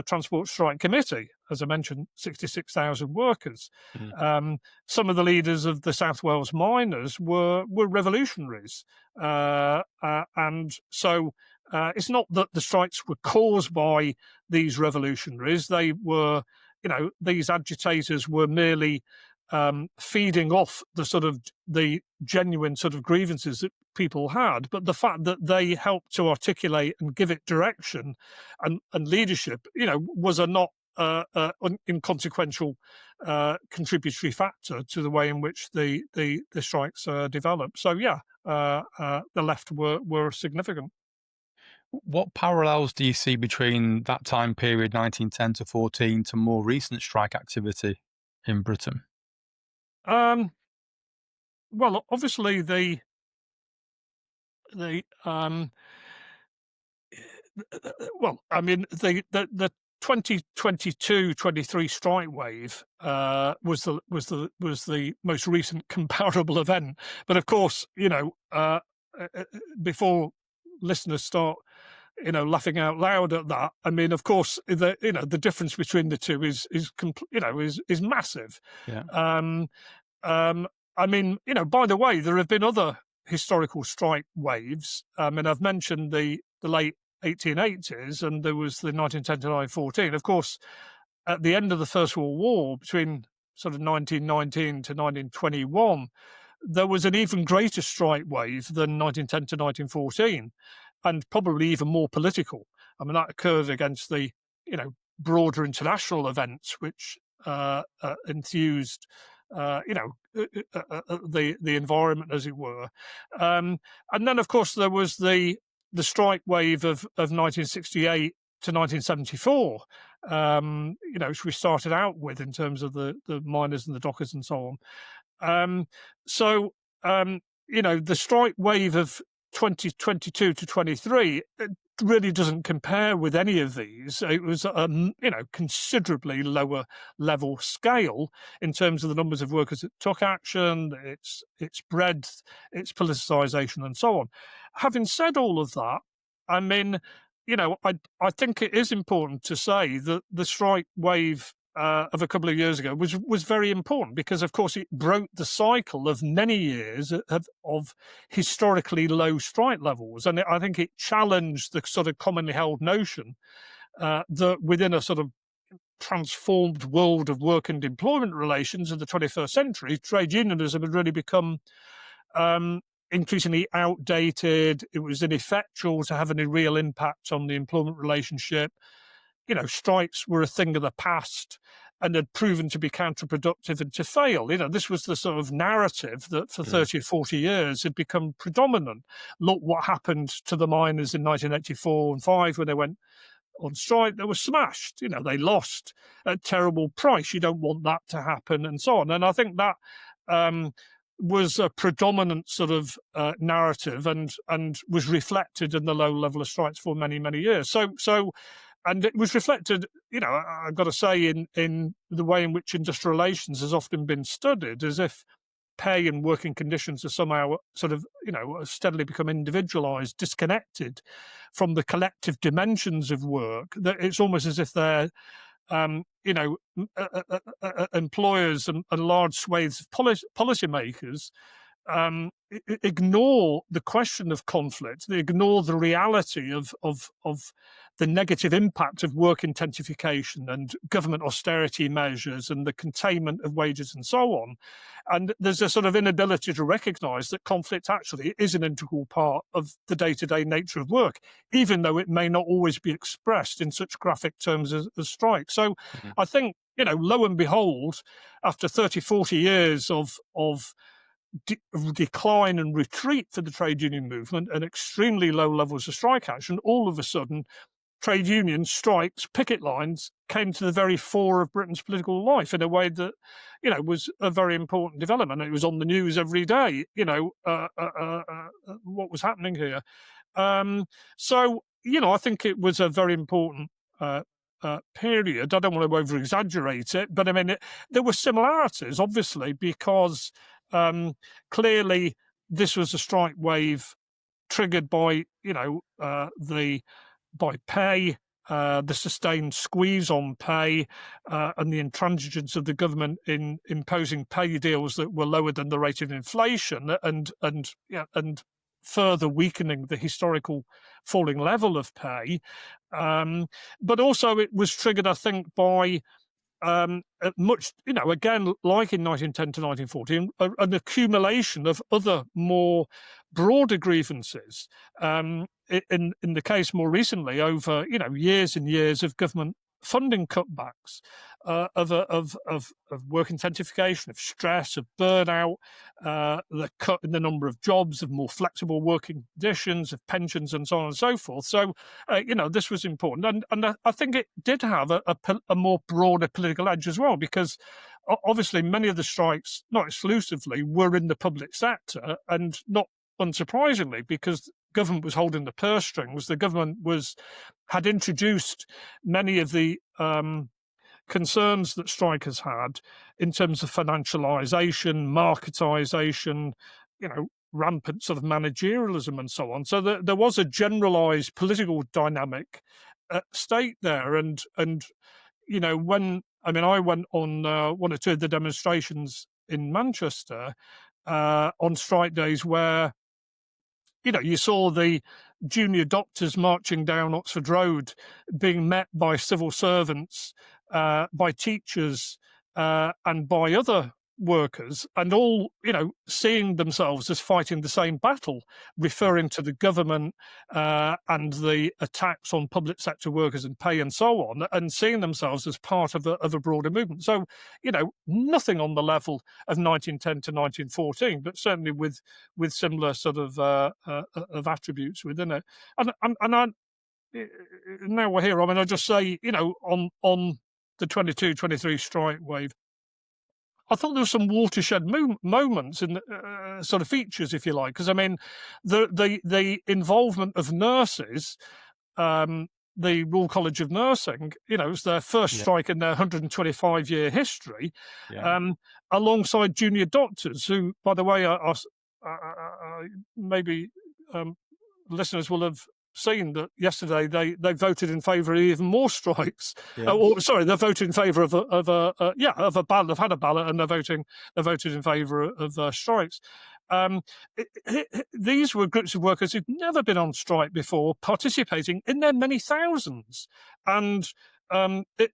Transport Strike Committee, as I mentioned, 66,000 workers. Some of the leaders of the South Wales miners were revolutionaries, and so it's not that the strikes were caused by these revolutionaries. They were, these agitators were merely feeding off the genuine sort of grievances that people had, but the fact that they helped to articulate and give it direction and leadership, was a not inconsequential contributory factor to the way in which the strikes developed. So the left were significant. What parallels do you see between that time period, 1910 to 14, to more recent strike activity in Britain? Well, obviously the 2022-23 strike wave was the most recent comparable event. But of course, before listeners start laughing out loud at that, of course, the difference between the two is massive. Yeah. I mean, by the way, there have been other historical strike waves. I've mentioned the late 1880s, and there was the 1910 to 1914. Of course, at the end of the First World War, between sort of 1919 to 1921, there was an even greater strike wave than 1910 to 1914, and probably even more political. I mean, that occurred against the, broader international events which enthused, the environment, as it were. And then, of course, there was the strike wave of 1968 to 1974, which we started out with in terms of the miners and the dockers and so on. The strike wave of 2022 to 23 really doesn't compare with any of these. It was considerably lower level scale in terms of the numbers of workers that took action, its breadth, its politicisation, and so on. Having said all of that, I mean, I think it is important to say that the strike wave of a couple of years ago was very important because, of course, it broke the cycle of many years of historically low strike levels. And I think it challenged the sort of commonly held notion that within a sort of transformed world of work and employment relations of the 21st century, trade unionism had really become increasingly outdated. It was ineffectual to have any real impact on the employment relationship. Strikes were a thing of the past and had proven to be counterproductive and to fail. This was the sort of narrative that for 30 or 40 years had become predominant. Look what happened to the miners in 1984 and 5 when they went on strike. They were smashed. They lost at a terrible price. You don't want that to happen, and so on. And I think that was a predominant sort of narrative and was reflected in the low level of strikes for many, many years. And it was reflected, I've got to say, in the way in which industrial relations has often been studied, as if pay and working conditions are somehow sort of, steadily become individualized, disconnected from the collective dimensions of work. That it's almost as if they're, employers and large swathes of policymakers ignore the question of conflict. They ignore the reality of the negative impact of work intensification and government austerity measures and the containment of wages and so on. And there's a sort of inability to recognise that conflict actually is an integral part of the day-to-day nature of work, even though it may not always be expressed in such graphic terms as strike. So I think, lo and behold, after 30, 40 years of decline and retreat for the trade union movement and extremely low levels of strike action, all of a sudden trade unions, strikes, picket lines came to the very fore of Britain's political life in a way that, was a very important development. It was on the news every day, what was happening here. I think it was a very important period. I don't want to over-exaggerate it, but I mean, there were similarities, obviously, because clearly this was a strike wave triggered by, by pay, the sustained squeeze on pay, and the intransigence of the government in imposing pay deals that were lower than the rate of inflation, and further weakening the historical falling level of pay. But also it was triggered, I think, by much, again, like in 1910 to 1914, an accumulation of other more broader grievances. In the case more recently, over years and years of government funding cutbacks, of work intensification, of stress, of burnout, the cut in the number of jobs, of more flexible working conditions, of pensions, and so on and so forth. So, this was important, and I think it did have a more broader political edge as well, because obviously many of the strikes, not exclusively, were in the public sector, and not unsurprisingly, because government was holding the purse strings. The government had introduced many of the concerns that strikers had in terms of financialisation, marketisation, rampant sort of managerialism and so on. So there was a generalised political dynamic at stake there. And when I went on one or two of the demonstrations in Manchester, on strike days where, you saw the junior doctors marching down Oxford Road being met by civil servants, by teachers, and by other workers, and all, seeing themselves as fighting the same battle, referring to the government and the attacks on public sector workers and pay and so on, and seeing themselves as part of a broader movement. So, nothing on the level of 1910 to 1914, but certainly with similar sort of attributes within it. And I, now we're here. I mean, I just say, on the 22-23 strike wave, I thought there were some watershed moments and sort of features, if you like, because I mean, the involvement of nurses, the Royal College of Nursing, it was their first strike in their 125-year history, alongside junior doctors, who, by the way, are maybe listeners will have seen that yesterday they voted in favour of even more strikes. They voted in favour of a ballot. They've had a ballot and they voted in favour of strikes. These were groups of workers who'd never been on strike before, participating in their many thousands, and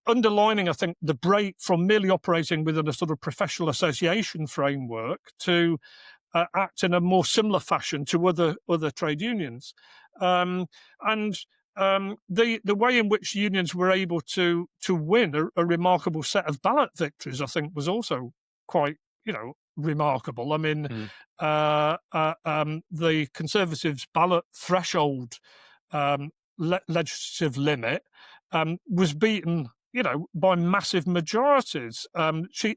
underlining, I think, the break from merely operating within a sort of professional association framework to act in a more similar fashion to other trade unions. And the way in which unions were able to win a remarkable set of ballot victories, I think, was also quite, remarkable. I mean, the Conservatives' ballot threshold legislative limit was beaten, by massive majorities,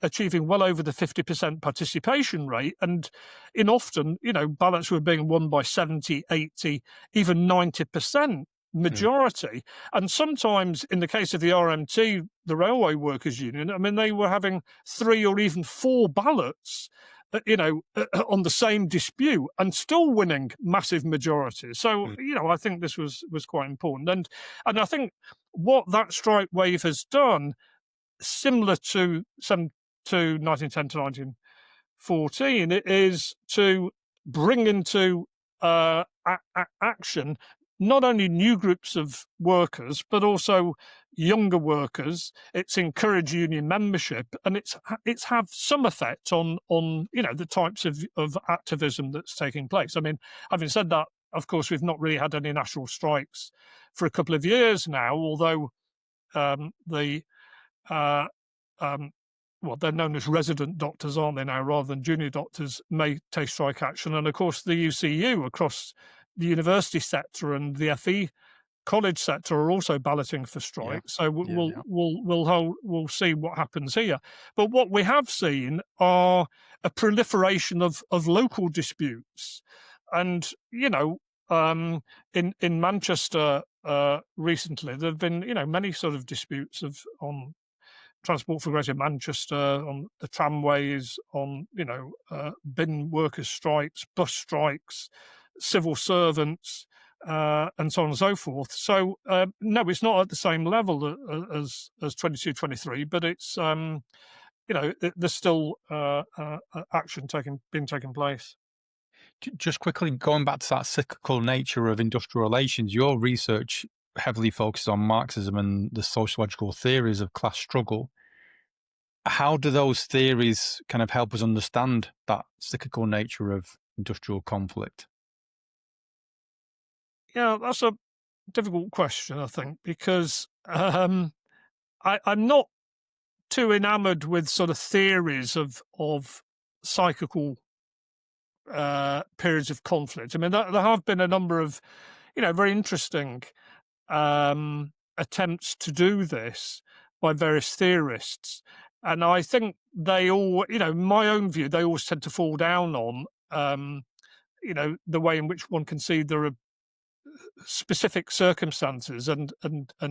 achieving well over the 50% participation rate. And in often, ballots were being won by 70, 80, even 90% majority. And sometimes, in the case of the RMT, the Railway Workers Union, I mean, they were having 3 or even 4 ballots, on the same dispute and still winning massive majorities. So, I think this was quite important. And I think what that strike wave has done, similar to 1910 to 1914, it is to bring into action not only new groups of workers, but also younger workers. It's encouraged union membership, and it's have some effect on the types of activism that's taking place. I mean, having said that, of course, we've not really had any national strikes for a couple of years now, although they're known as resident doctors, aren't they now, rather than junior doctors, may take strike action. And of course, the UCU across the university sector and the FE college sector are also balloting for strike. So we'll see what happens here. But what we have seen are a proliferation of local disputes, and in Manchester recently there have been many sort of disputes on Transport for Greater Manchester, on the tramways, on bin workers' strikes, bus strikes, civil servants, and so on and so forth. So no, it's not at the same level as 22-23, but it's there's still action being taken place. Just quickly going back to that cyclical nature of industrial relations, your research heavily focuses on Marxism and the sociological theories of class struggle. How do those theories kind of help us understand that cyclical nature of industrial conflict? Yeah, that's a difficult question, I think, because I'm not too enamoured with sort of theories of cyclical periods of conflict. I mean, there have been a number of, very interesting attempts to do this by various theorists. And I think they all, in my own view, they always tend to fall down on, the way in which one can see there are specific circumstances and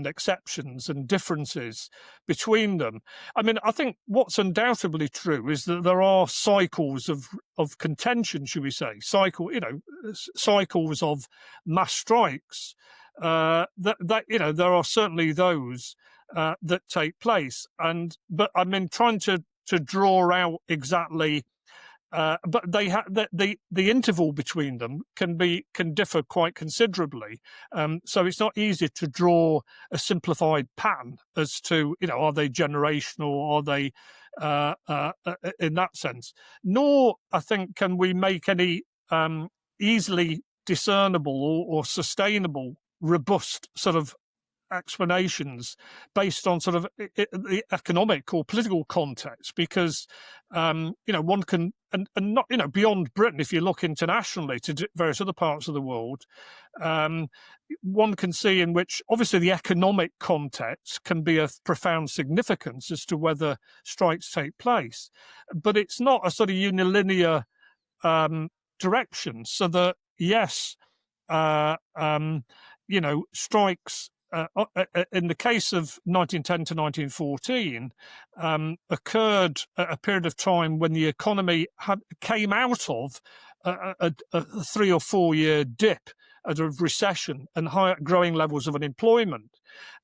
exceptions and differences between them. I mean, I think what's undoubtedly true is that there are cycles of contention, should we say, cycles of mass strikes. There are certainly those that take place, but I mean, trying to draw out exactly but they the interval between them can differ quite considerably. So it's not easy to draw a simplified pattern as to, are they generational, are they in that sense. Nor, I think, can we make any easily discernible or sustainable, robust sort of explanations based on sort of the economic or political context, because one can, and not, beyond Britain, if you look internationally to various other parts of the world, one can see in which obviously the economic context can be of profound significance as to whether strikes take place, but it's not a sort of unilinear direction, so that yes, strikes in the case of 1910 to 1914 occurred at a period of time when the economy came out of a 3 or 4 year dip of recession and higher growing levels of unemployment.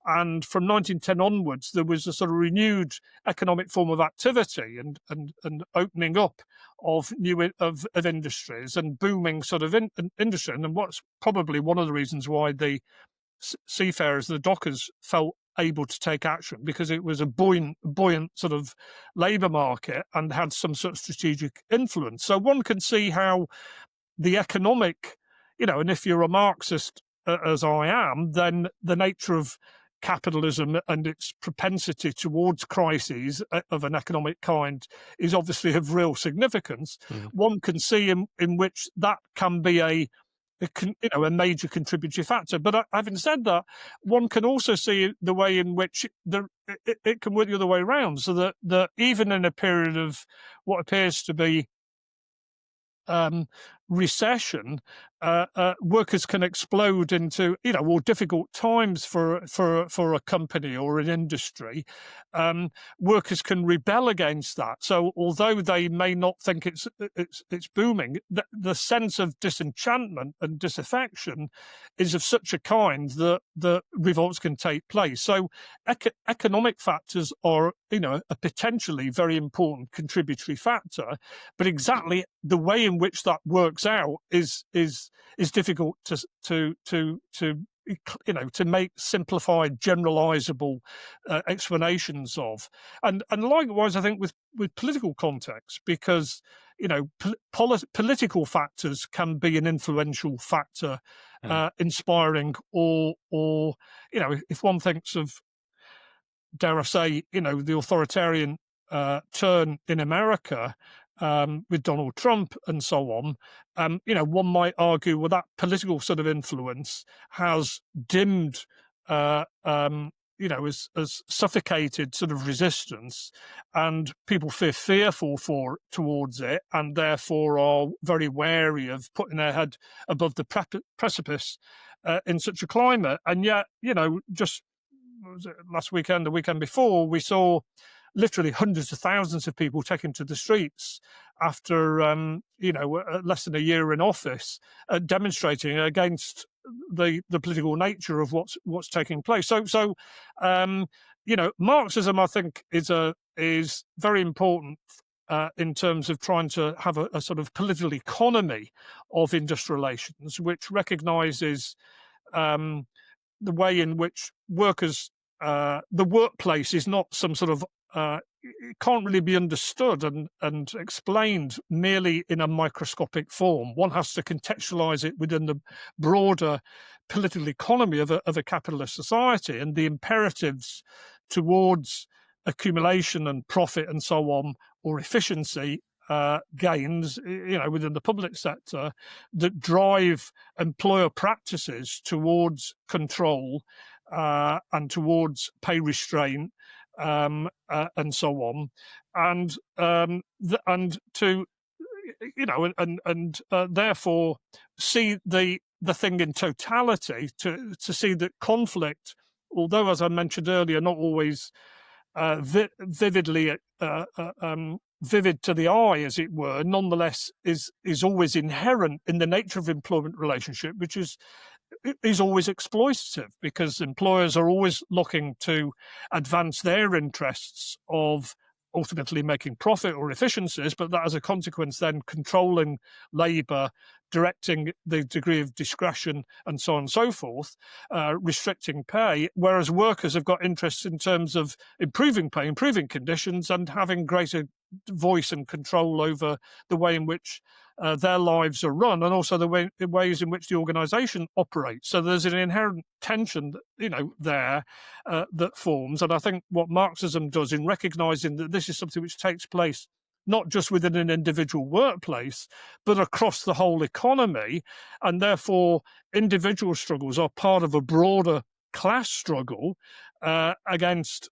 And from 1910 onwards, there was a sort of renewed economic form of activity and opening up of new of industries and booming sort of industry. And what's probably one of the reasons why the seafarers, the dockers, felt able to take action, because it was a buoyant sort of labour market and had some sort of strategic influence. So one can see how the economic, and if you're a Marxist, as I am, then the nature of capitalism and its propensity towards crises of an economic kind is obviously of real significance. One can see in which that can be a major contributory factor. But having said that, one can also see the way in which it can work the other way around, so that even in a period of what appears to be recession, workers can explode into, more difficult times for a company or an industry. Workers can rebel against that. So although they may not think it's booming, the sense of disenchantment and disaffection is of such a kind that revolts can take place. So economic factors are, a potentially very important contributory factor, but exactly the way in which that works out is difficult to make simplified, generalizable explanations of, and likewise, I think with political context, because political factors can be an influential factor, inspiring, or if one thinks of, dare I say, the authoritarian turn in America with Donald Trump and so on, one might argue, well, that political sort of influence has dimmed, has suffocated sort of resistance, and people feel fearful towards it, and therefore are very wary of putting their head above the precipice in such a climate. And yet, just was it last weekend, the weekend before, we saw literally hundreds of thousands of people taken to the streets after, less than a year in office, demonstrating against the political nature of what's taking place. So, Marxism, I think, is very important in terms of trying to have a sort of political economy of industrial relations, which recognises the way in which workers, the workplace is not some sort of, it can't really be understood and explained merely in a microscopic form. One has to contextualize it within the broader political economy of a capitalist society, and the imperatives towards accumulation and profit and so on, or efficiency gains, within the public sector, that drive employer practices towards control and towards pay restraint, and so on, and to therefore see the thing in totality, to see that conflict, although, as I mentioned earlier, not always vividly vivid to the eye, as it were, nonetheless is always inherent in the nature of employment relationship, which is always exploitative, because employers are always looking to advance their interests of ultimately making profit or efficiencies, but that as a consequence then controlling labour, directing the degree of discretion and so on and so forth, restricting pay, whereas workers have got interests in terms of improving pay, improving conditions, and having greater voice and control over the way in which their lives are run, and also the ways in which the organisation operates. So there's an inherent tension, there that forms. And I think what Marxism does in recognising that this is something which takes place not just within an individual workplace, but across the whole economy, and therefore individual struggles are part of a broader class struggle against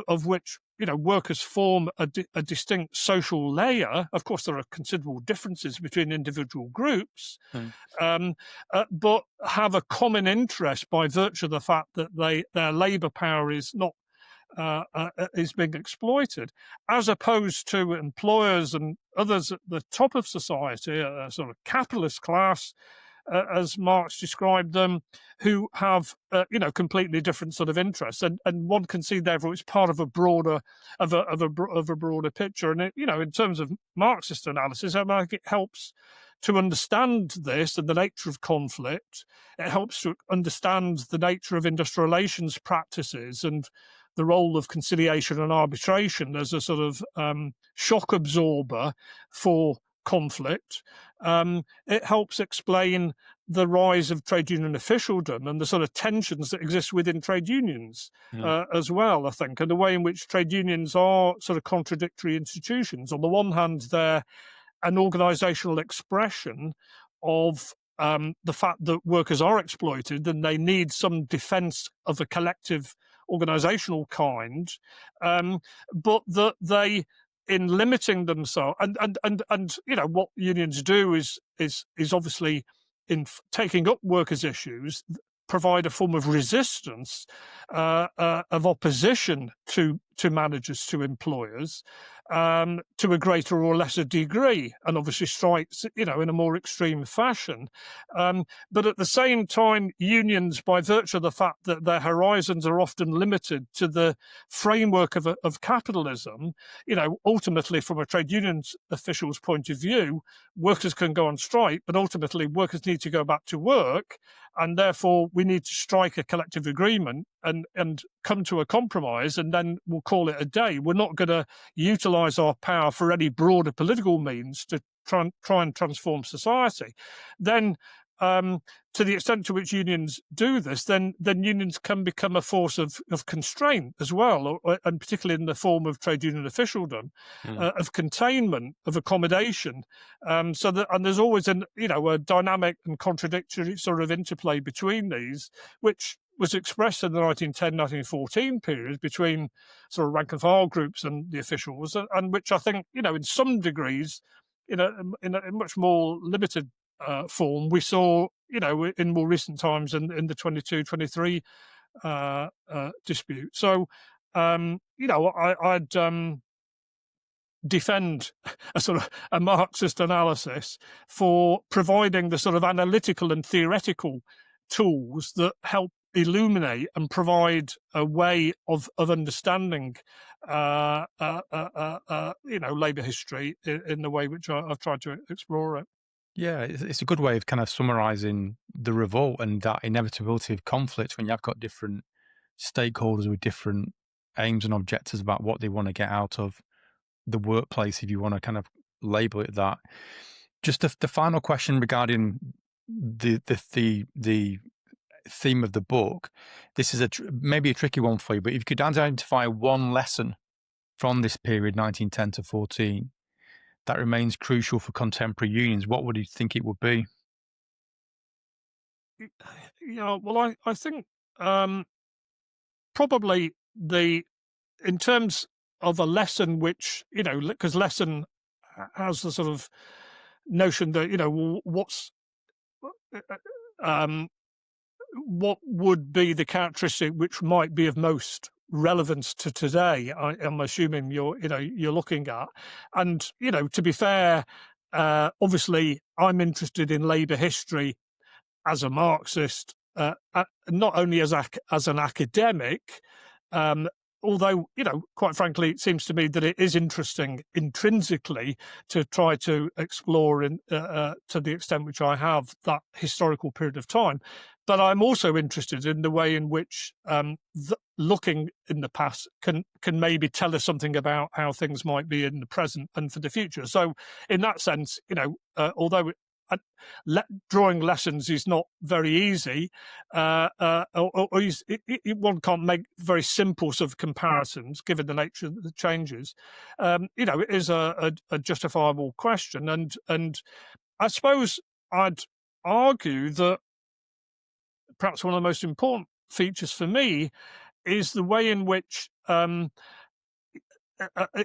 of which workers form a distinct social layer. Of course, there are considerable differences between individual groups, but have a common interest by virtue of the fact that their labour power is not is being exploited, as opposed to employers and others at the top of society, a sort of capitalist class, as Marx described them, who have completely different sort of interests, and one can see therefore it's part of a broader broader picture. And in terms of Marxist analysis, I think it helps to understand this and the nature of conflict. It helps to understand the nature of industrial relations practices and the role of conciliation and arbitration as a sort of shock absorber for conflict. It helps explain the rise of trade union officialdom and the sort of tensions that exist within trade unions as well, I think, and the way in which trade unions are sort of contradictory institutions. On the one hand, they're an organisational expression of the fact that workers are exploited and they need some defence of a collective organisational kind, but that they, in limiting themselves, and what unions do is obviously in taking up workers' issues, provide a form of resistance, of opposition to managers, to employers, to a greater or lesser degree, and obviously strikes, in a more extreme fashion. But at the same time, unions, by virtue of the fact that their horizons are often limited to the framework of capitalism, ultimately from a trade unions official's point of view, workers can go on strike, but ultimately workers need to go back to work, and therefore we need to strike a collective agreement and come to a compromise, and then we'll call it a day. We're not going to utilise our power for any broader political means to try and transform society. Then, to the extent to which unions do this, then unions can become a force of constraint as well, and particularly in the form of trade union officialdom, of containment, of accommodation. And there's always a dynamic and contradictory sort of interplay between these, which was expressed in the 1910-1914 period between sort of rank and file groups and the officials, and which I think, in some degrees, in a much more limited form, we saw, in more recent times in the 22-23 dispute. So, I'd defend a sort of a Marxist analysis for providing the sort of analytical and theoretical tools that help illuminate and provide a way of understanding, labour history in the way which I've tried to explore it. Yeah, it's a good way of kind of summarising the revolt and that inevitability of conflict when you've got different stakeholders with different aims and objectives about what they want to get out of the workplace, if you want to kind of label it that. Just the final question regarding the theme of the book. This is maybe a tricky one for you, but if you could identify one lesson from this period, 1910 to 14, that remains crucial for contemporary unions, what would you think it would be? Well, I think probably in terms of a lesson which, because lesson has the sort of notion that, what would be the characteristic which might be of most relevance to today, I'm assuming you're looking at. And, to be fair, obviously I'm interested in labour history as a Marxist, not only as an academic, although, quite frankly, it seems to me that it is interesting intrinsically to try to explore to the extent which I have that historical period of time. But I'm also interested in the way in which looking in the past can maybe tell us something about how things might be in the present and for the future. So in that sense, although drawing lessons is not very easy, one can't make very simple sort of comparisons given the nature of the changes. It is a justifiable question, and I suppose I'd argue that perhaps one of the most important features for me is the way in which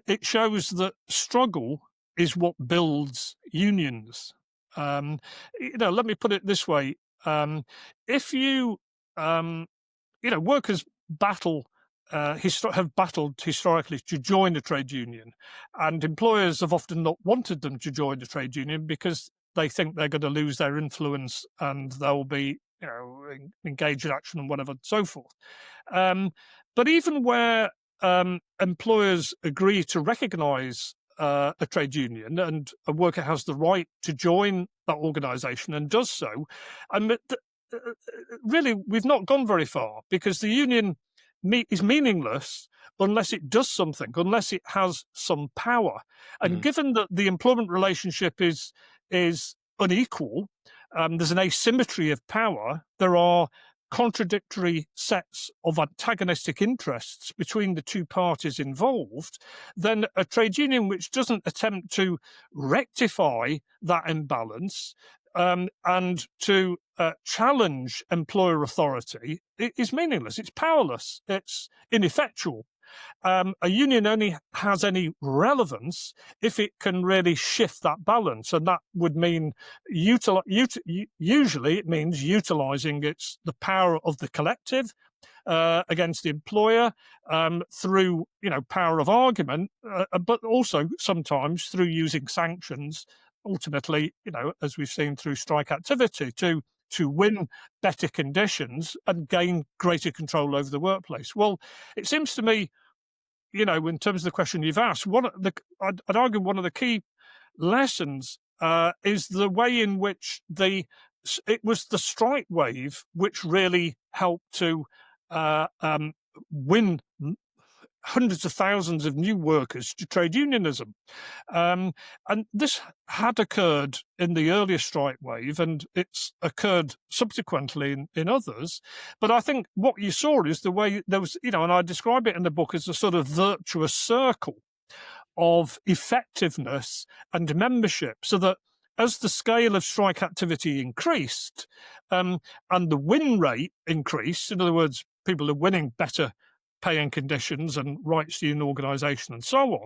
it shows that struggle is what builds unions. Let me put it this way: if workers have battled historically to join a trade union, and employers have often not wanted them to join a trade union because they think they're going to lose their influence and they'll be, engaged in action and whatever and so forth. But even where employers agree to recognise a trade union and a worker has the right to join that organisation and does so, really we've not gone very far, because the union is meaningless unless it does something, unless it has some power. And given that the employment relationship is unequal, there's an asymmetry of power, there are contradictory sets of antagonistic interests between the two parties involved, then a trade union which doesn't attempt to rectify that imbalance and to challenge employer authority is meaningless. It's powerless. It's ineffectual. A union only has any relevance if it can really shift that balance, and that would mean usually it means utilising the power of the collective against the employer through power of argument, but also sometimes through using sanctions. Ultimately, as we've seen through strike activity, to win better conditions and gain greater control over the workplace. Well, it seems to me, in terms of the question you've asked, I'd argue one of the key lessons is the way in which it was the strike wave which really helped to win hundreds of thousands of new workers to trade unionism. And this had occurred in the earlier strike wave, and it's occurred subsequently in others. But I think what you saw is the way there was, and I describe it in the book as a sort of virtuous circle of effectiveness and membership, so that as the scale of strike activity increased and the win rate increased, in other words, people are winning better pay and conditions and rights to union organisation and so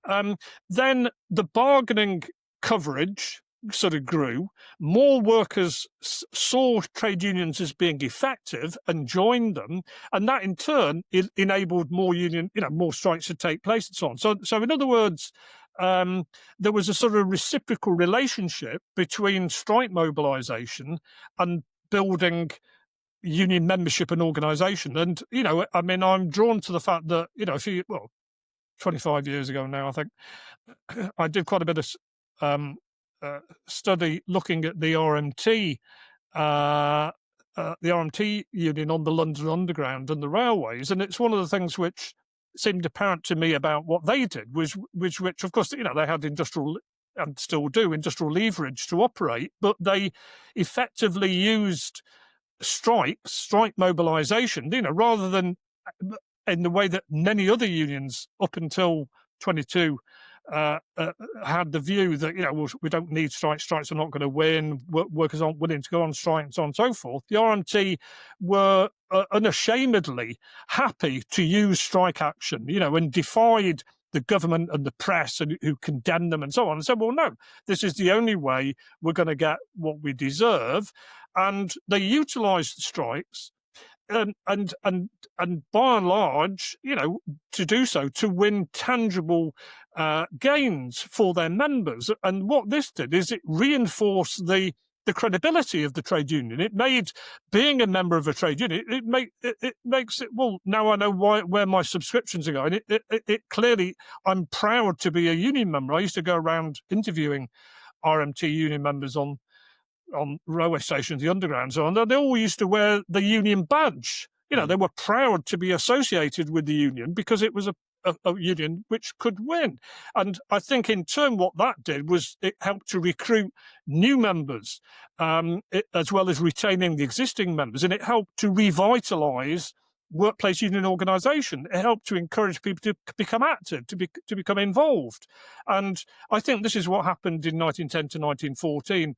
on, then the bargaining coverage sort of grew. More workers saw trade unions as being effective and joined them, and that in turn enabled more more strikes to take place and so on. So in other words, there was a sort of reciprocal relationship between strike mobilisation and building union membership and organisation. And, I'm drawn to the fact that, 25 years ago now, I think, I did quite a bit of study looking at the RMT union on the London Underground and the railways. And it's one of the things which seemed apparent to me about what they did, which of course, they had industrial and still do industrial leverage to operate, but they effectively used strike mobilisation, rather than in the way that many other unions up until 22 had the view that, we don't need strikes are not going to win, workers aren't willing to go on strike and so on and so forth. The RMT were unashamedly happy to use strike action, and defied the government and the press who condemned them and so on, and said, well, no, this is the only way we're going to get what we deserve. And they utilised the strikes and by and large, to do so, to win tangible gains for their members. And what this did is it reinforced the the credibility of the trade union. It made being a member of a trade union, it makes it, well, now I know where my subscriptions are going. It clearly, I'm proud to be a union member. I used to go around interviewing RMT union members on railway stations, the underground, so on. They all used to wear the union badge. They were proud to be associated with the union because it was a union which could win. And I think in turn what that did was it helped to recruit new members, as well as retaining the existing members, and it helped to revitalise workplace union organisation. It helped to encourage people to become active, to become involved. And I think this is what happened in 1910 to 1914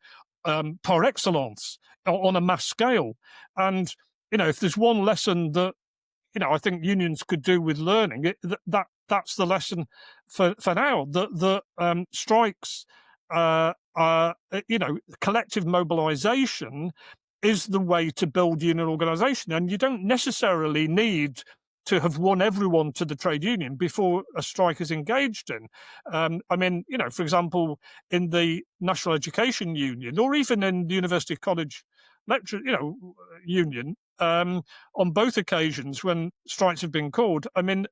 par excellence on a mass scale. And if there's one lesson that I think unions could do with learning, that's the lesson for now. That strikes, collective mobilisation is the way to build union organisation, and you don't necessarily need to have won everyone to the trade union before a strike is engaged in. For example, in the National Education Union, or even in the University College Lecture, Union, on both occasions when strikes have been called,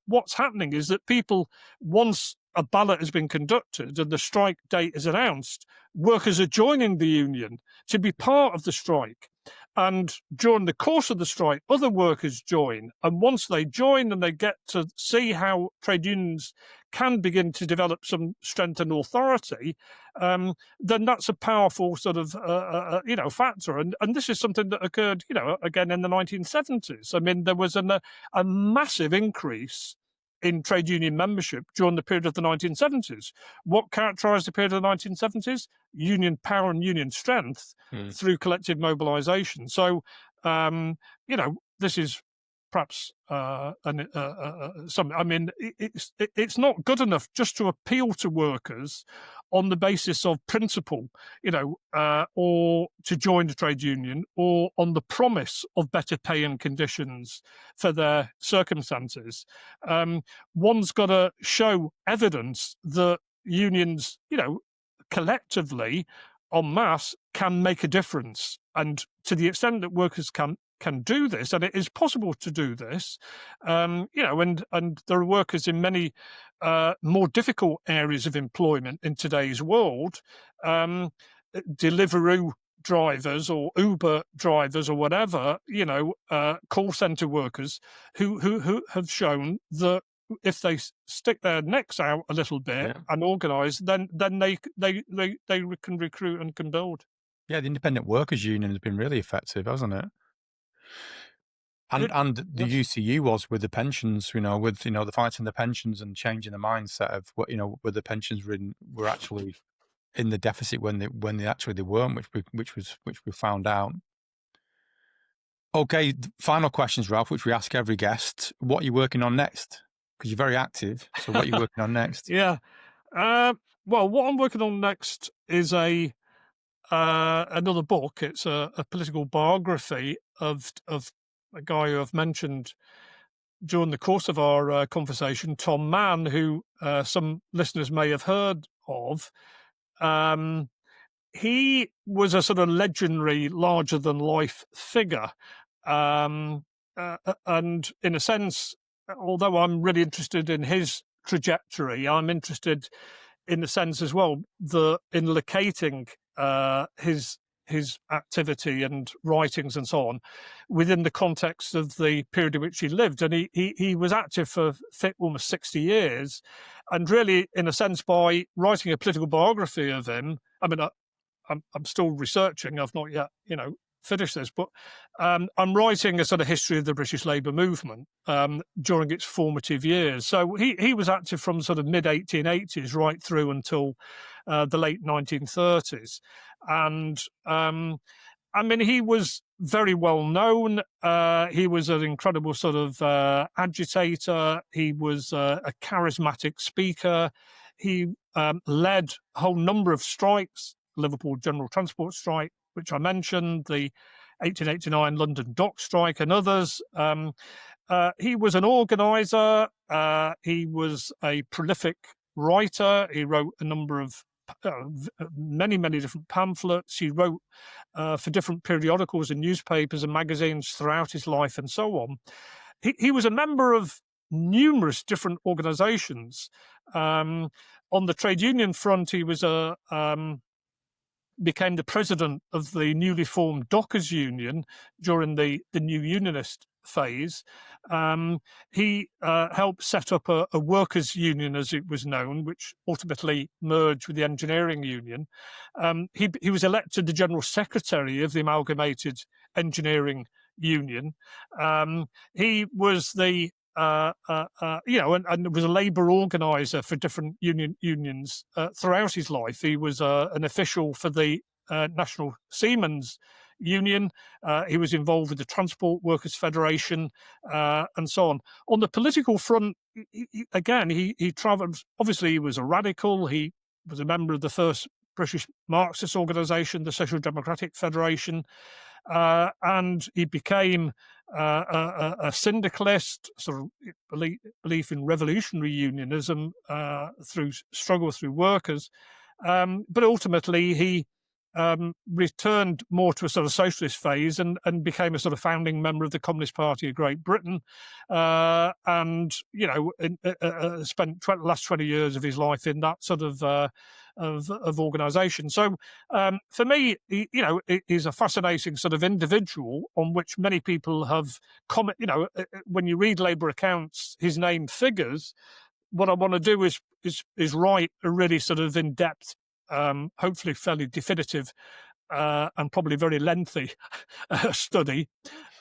what's happening is that people, once a ballot has been conducted and the strike date is announced, workers are joining the union to be part of the strike. And during the course of the strike, other workers join. And once they join and they get to see how trade unions can begin to develop some strength and authority, then that's a powerful sort of, factor. And this is something that occurred, again in the 1970s. There was a massive increase in trade union membership during the period of the 1970s. What characterised the period of the 1970s? Union power and union strength through collective mobilisation. So, this is perhaps something. It's not good enough just to appeal to workers on the basis of principle, or to join the trade union, or on the promise of better pay and conditions for their circumstances. One's got to show evidence that unions, collectively, en masse, can make a difference. And to the extent that workers can do this, and it is possible to do this, and there are workers in many more difficult areas of employment in today's world, Deliveroo drivers or Uber drivers or whatever, call centre workers who have shown that if they stick their necks out a little bit and organise, then they can recruit and can build. Yeah, the Independent Workers Union has been really effective, hasn't it? And the UCU was with the pensions, with the fight in the pensions and changing the mindset of what where the pensions were actually in the deficit when they weren't, which we found out. Okay, final questions, Ralph, which we ask every guest. What are you working on next? Because you're very active. So what are you working on next? Yeah. Well, what I'm working on next is another book. It's a political biography of a guy who I've mentioned during the course of our conversation, Tom Mann, who some listeners may have heard of. He was a sort of legendary, larger-than-life figure. And in a sense, although I'm really interested in his trajectory, I'm interested in the sense as well that in locating his activity and writings and so on within the context of the period in which he lived. And he was active for almost 60 years. And really, in a sense, by writing a political biography of him, I'm still researching. I've not yet, finish this, but I'm writing a sort of history of the British Labour movement during its formative years. So he was active from sort of mid-1880s right through until the late 1930s. And he was very well known. He was an incredible sort of agitator. He was a charismatic speaker. He led a whole number of strikes, Liverpool General Transport strike, which I mentioned, the 1889 London Dock strike and others. He was an organiser. He was a prolific writer. He wrote a number of many different pamphlets. He wrote for different periodicals and newspapers and magazines throughout his life, and so on. He was a member of numerous different organisations. On the trade union front, he was became the president of the newly formed Dockers Union during the New Unionist phase. He helped set up a workers' union, as it was known, which ultimately merged with the engineering union. He was elected the general secretary of the amalgamated engineering union. He was the and was a labour organiser for different unions throughout his life. He was an official for the National Seamen's Union. He was involved with the Transport Workers Federation, and so on. On the political front, he travelled. Obviously, he was a radical. He was a member of the first British Marxist organisation, the Social Democratic Federation, and he became a syndicalist, sort of belief in revolutionary unionism through struggle through workers. But ultimately, he returned more to a sort of socialist phase and became a sort of founding member of the Communist Party of Great Britain, and spent the last 20 years of his life in that sort of organisation. So for me, he's a fascinating sort of individual on which many people have comment. When you read Labour accounts, his name figures. What I want to do is write a really sort of in-depth, hopefully fairly definitive and probably very lengthy study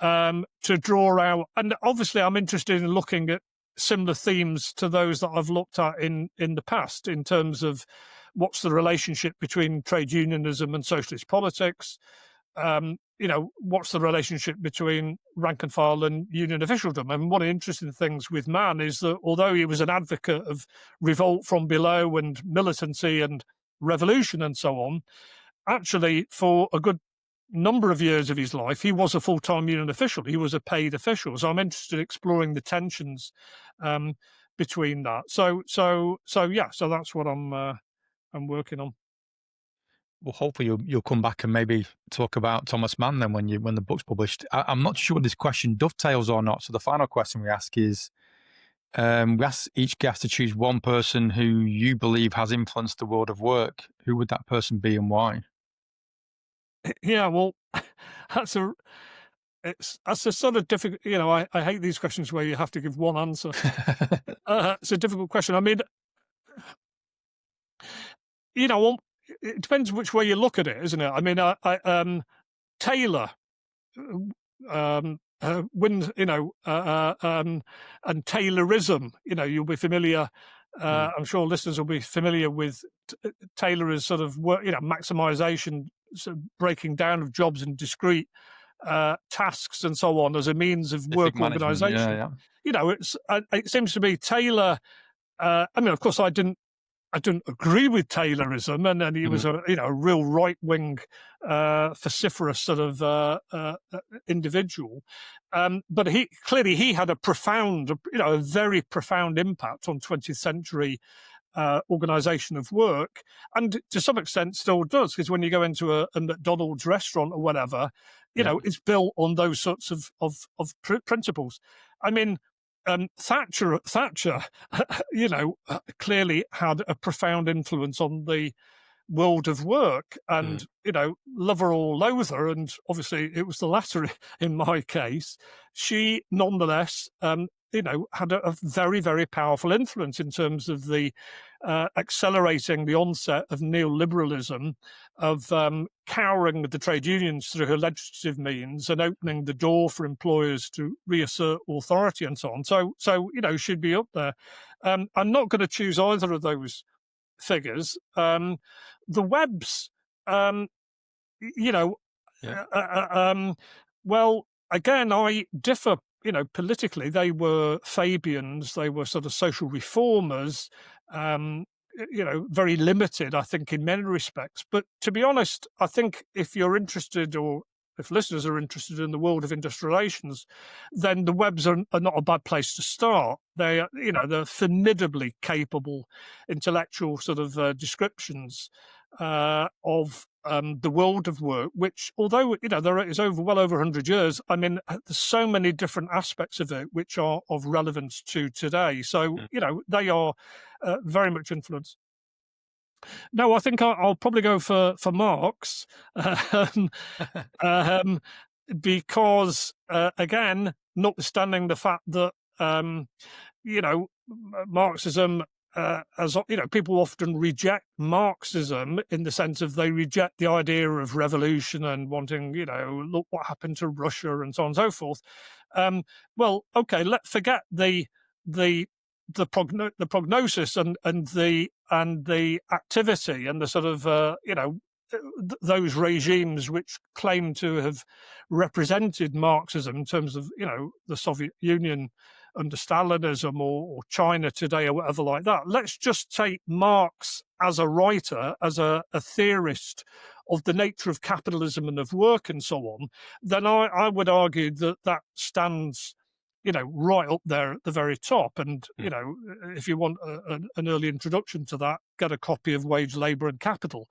to draw out. And obviously I'm interested in looking at similar themes to those that I've looked at in the past, in terms of what's the relationship between trade unionism and socialist politics. What's the relationship between rank and file and union officialdom? And one of the interesting things with Mann is that although he was an advocate of revolt from below and militancy and revolution and so on, actually for a good number of years of his life, he was a full-time union official. He was a paid official. So I'm interested in exploring the tensions between that. So that's what I'm working on. Well, hopefully you'll come back and maybe talk about Thomas Mann then when the book's published. I'm not sure this question dovetails or not. So the final question we ask is, we ask each guest to choose one person who you believe has influenced the world of work. Who would that person be and why? Yeah, well, that's a sort of difficult. I hate these questions where you have to give one answer. It's a difficult question. I mean, it depends which way you look at it, isn't it? I mean, Taylor, and Taylorism. You'll be familiar. I'm sure listeners will be familiar with Taylor as sort of maximisation, sort of breaking down of jobs and discrete tasks and so on as a means of work organisation. Yeah. It seems to me Taylor. I mean, of course, I didn't agree with Taylorism, and he was a real right wing, vociferous sort of individual. But he had a profound, a very profound impact on 20th century organisation of work, and to some extent still does, because when you go into a McDonald's restaurant or whatever, it's built on those sorts of principles. I mean, Thatcher, clearly had a profound influence on the world of work, and love her or loathe her, and obviously it was the latter in my case. She nonetheless, had a very, very powerful influence in terms of the accelerating the onset of neoliberalism, of cowering the trade unions through her legislative means and opening the door for employers to reassert authority and so on. So she'd be up there. I'm not going to choose either of those figures. The Webbs, well, again, I differ. Politically, they were Fabians. They were sort of social reformers. Very limited, I think, in many respects. But to be honest, I think if you're interested or if listeners are interested in the world of industrial relations, then the webs are not a bad place to start. They are, they're formidably capable intellectual sort of descriptions of the world of work, which, although there is well over 100 years, I mean, there's so many different aspects of it which are of relevance to today. So they are very much influenced. No, I think I'll probably go for Marx, um, because again, notwithstanding the fact that Marxism, as people often reject Marxism in the sense of they reject the idea of revolution and wanting, look what happened to Russia and so on and so forth. Well, okay, let's forget the prognosis and the activity and the sort of those regimes which claim to have represented Marxism in terms of the Soviet Union under Stalinism or China today or whatever like that. Let's just take Marx as a writer, as a theorist of the nature of capitalism and of work and so on. Then I would argue that stands right up there at the very top. And, if you want an early introduction to that, get a copy of Wage, Labour and Capital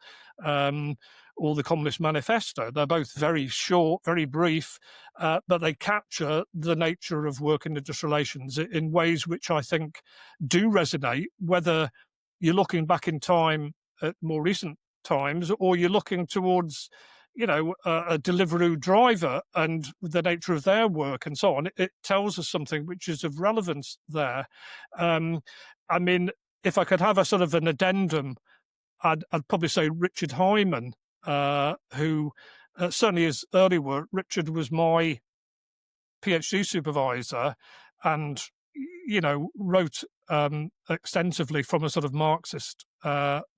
or the Communist Manifesto. They're both very short, very brief, but they capture the nature of work and industrial relations in ways which I think do resonate, whether you're looking back in time at more recent times or you're looking towards a Deliveroo driver and the nature of their work and so on. It tells us something which is of relevance there. I mean, if I could have a sort of an addendum, I'd probably say Richard Hyman, who certainly his early work. Richard was my PhD supervisor and, wrote extensively from a sort of Marxist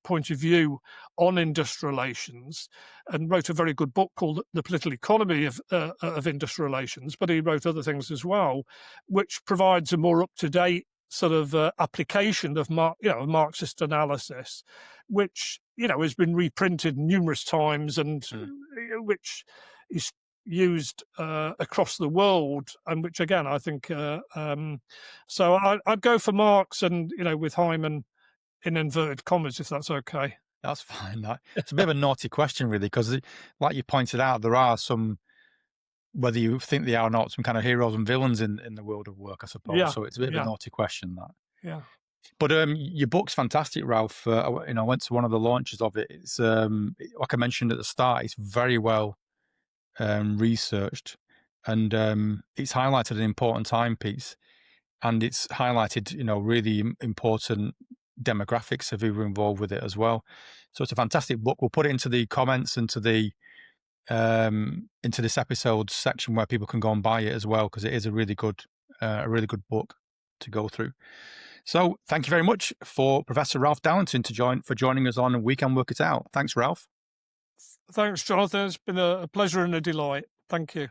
point of view on industrial relations and wrote a very good book called The Political Economy of Industrial Relations, but he wrote other things as well, which provides a more up-to-date sort of application of Marxist analysis, which, has been reprinted numerous times and which is used across the world, and which again I think so I'd go for Marx and with Hyman in inverted commas, if that's okay. That's fine. It's a bit of a naughty question, really, because like you pointed out, there are some, whether you think they are or not, some kind of heroes and villains in the world of work, I suppose. Yeah, So it's a bit of a naughty question, that. Yeah. But your book's fantastic, Ralph. I went to one of the launches of it. It's like I mentioned at the start, it's very well researched, and it's highlighted an important timepiece, and it's highlighted really important demographics of who were involved with it as well. So it's a fantastic book. We'll put it into the comments into this episode section where people can go and buy it as well, because it is a really good book to go through. So thank you very much for Professor Ralph Darlington for joining us on We Can Work It Out. Thanks, Ralph. Thanks, Jonathan. It's been a pleasure and a delight. Thank you.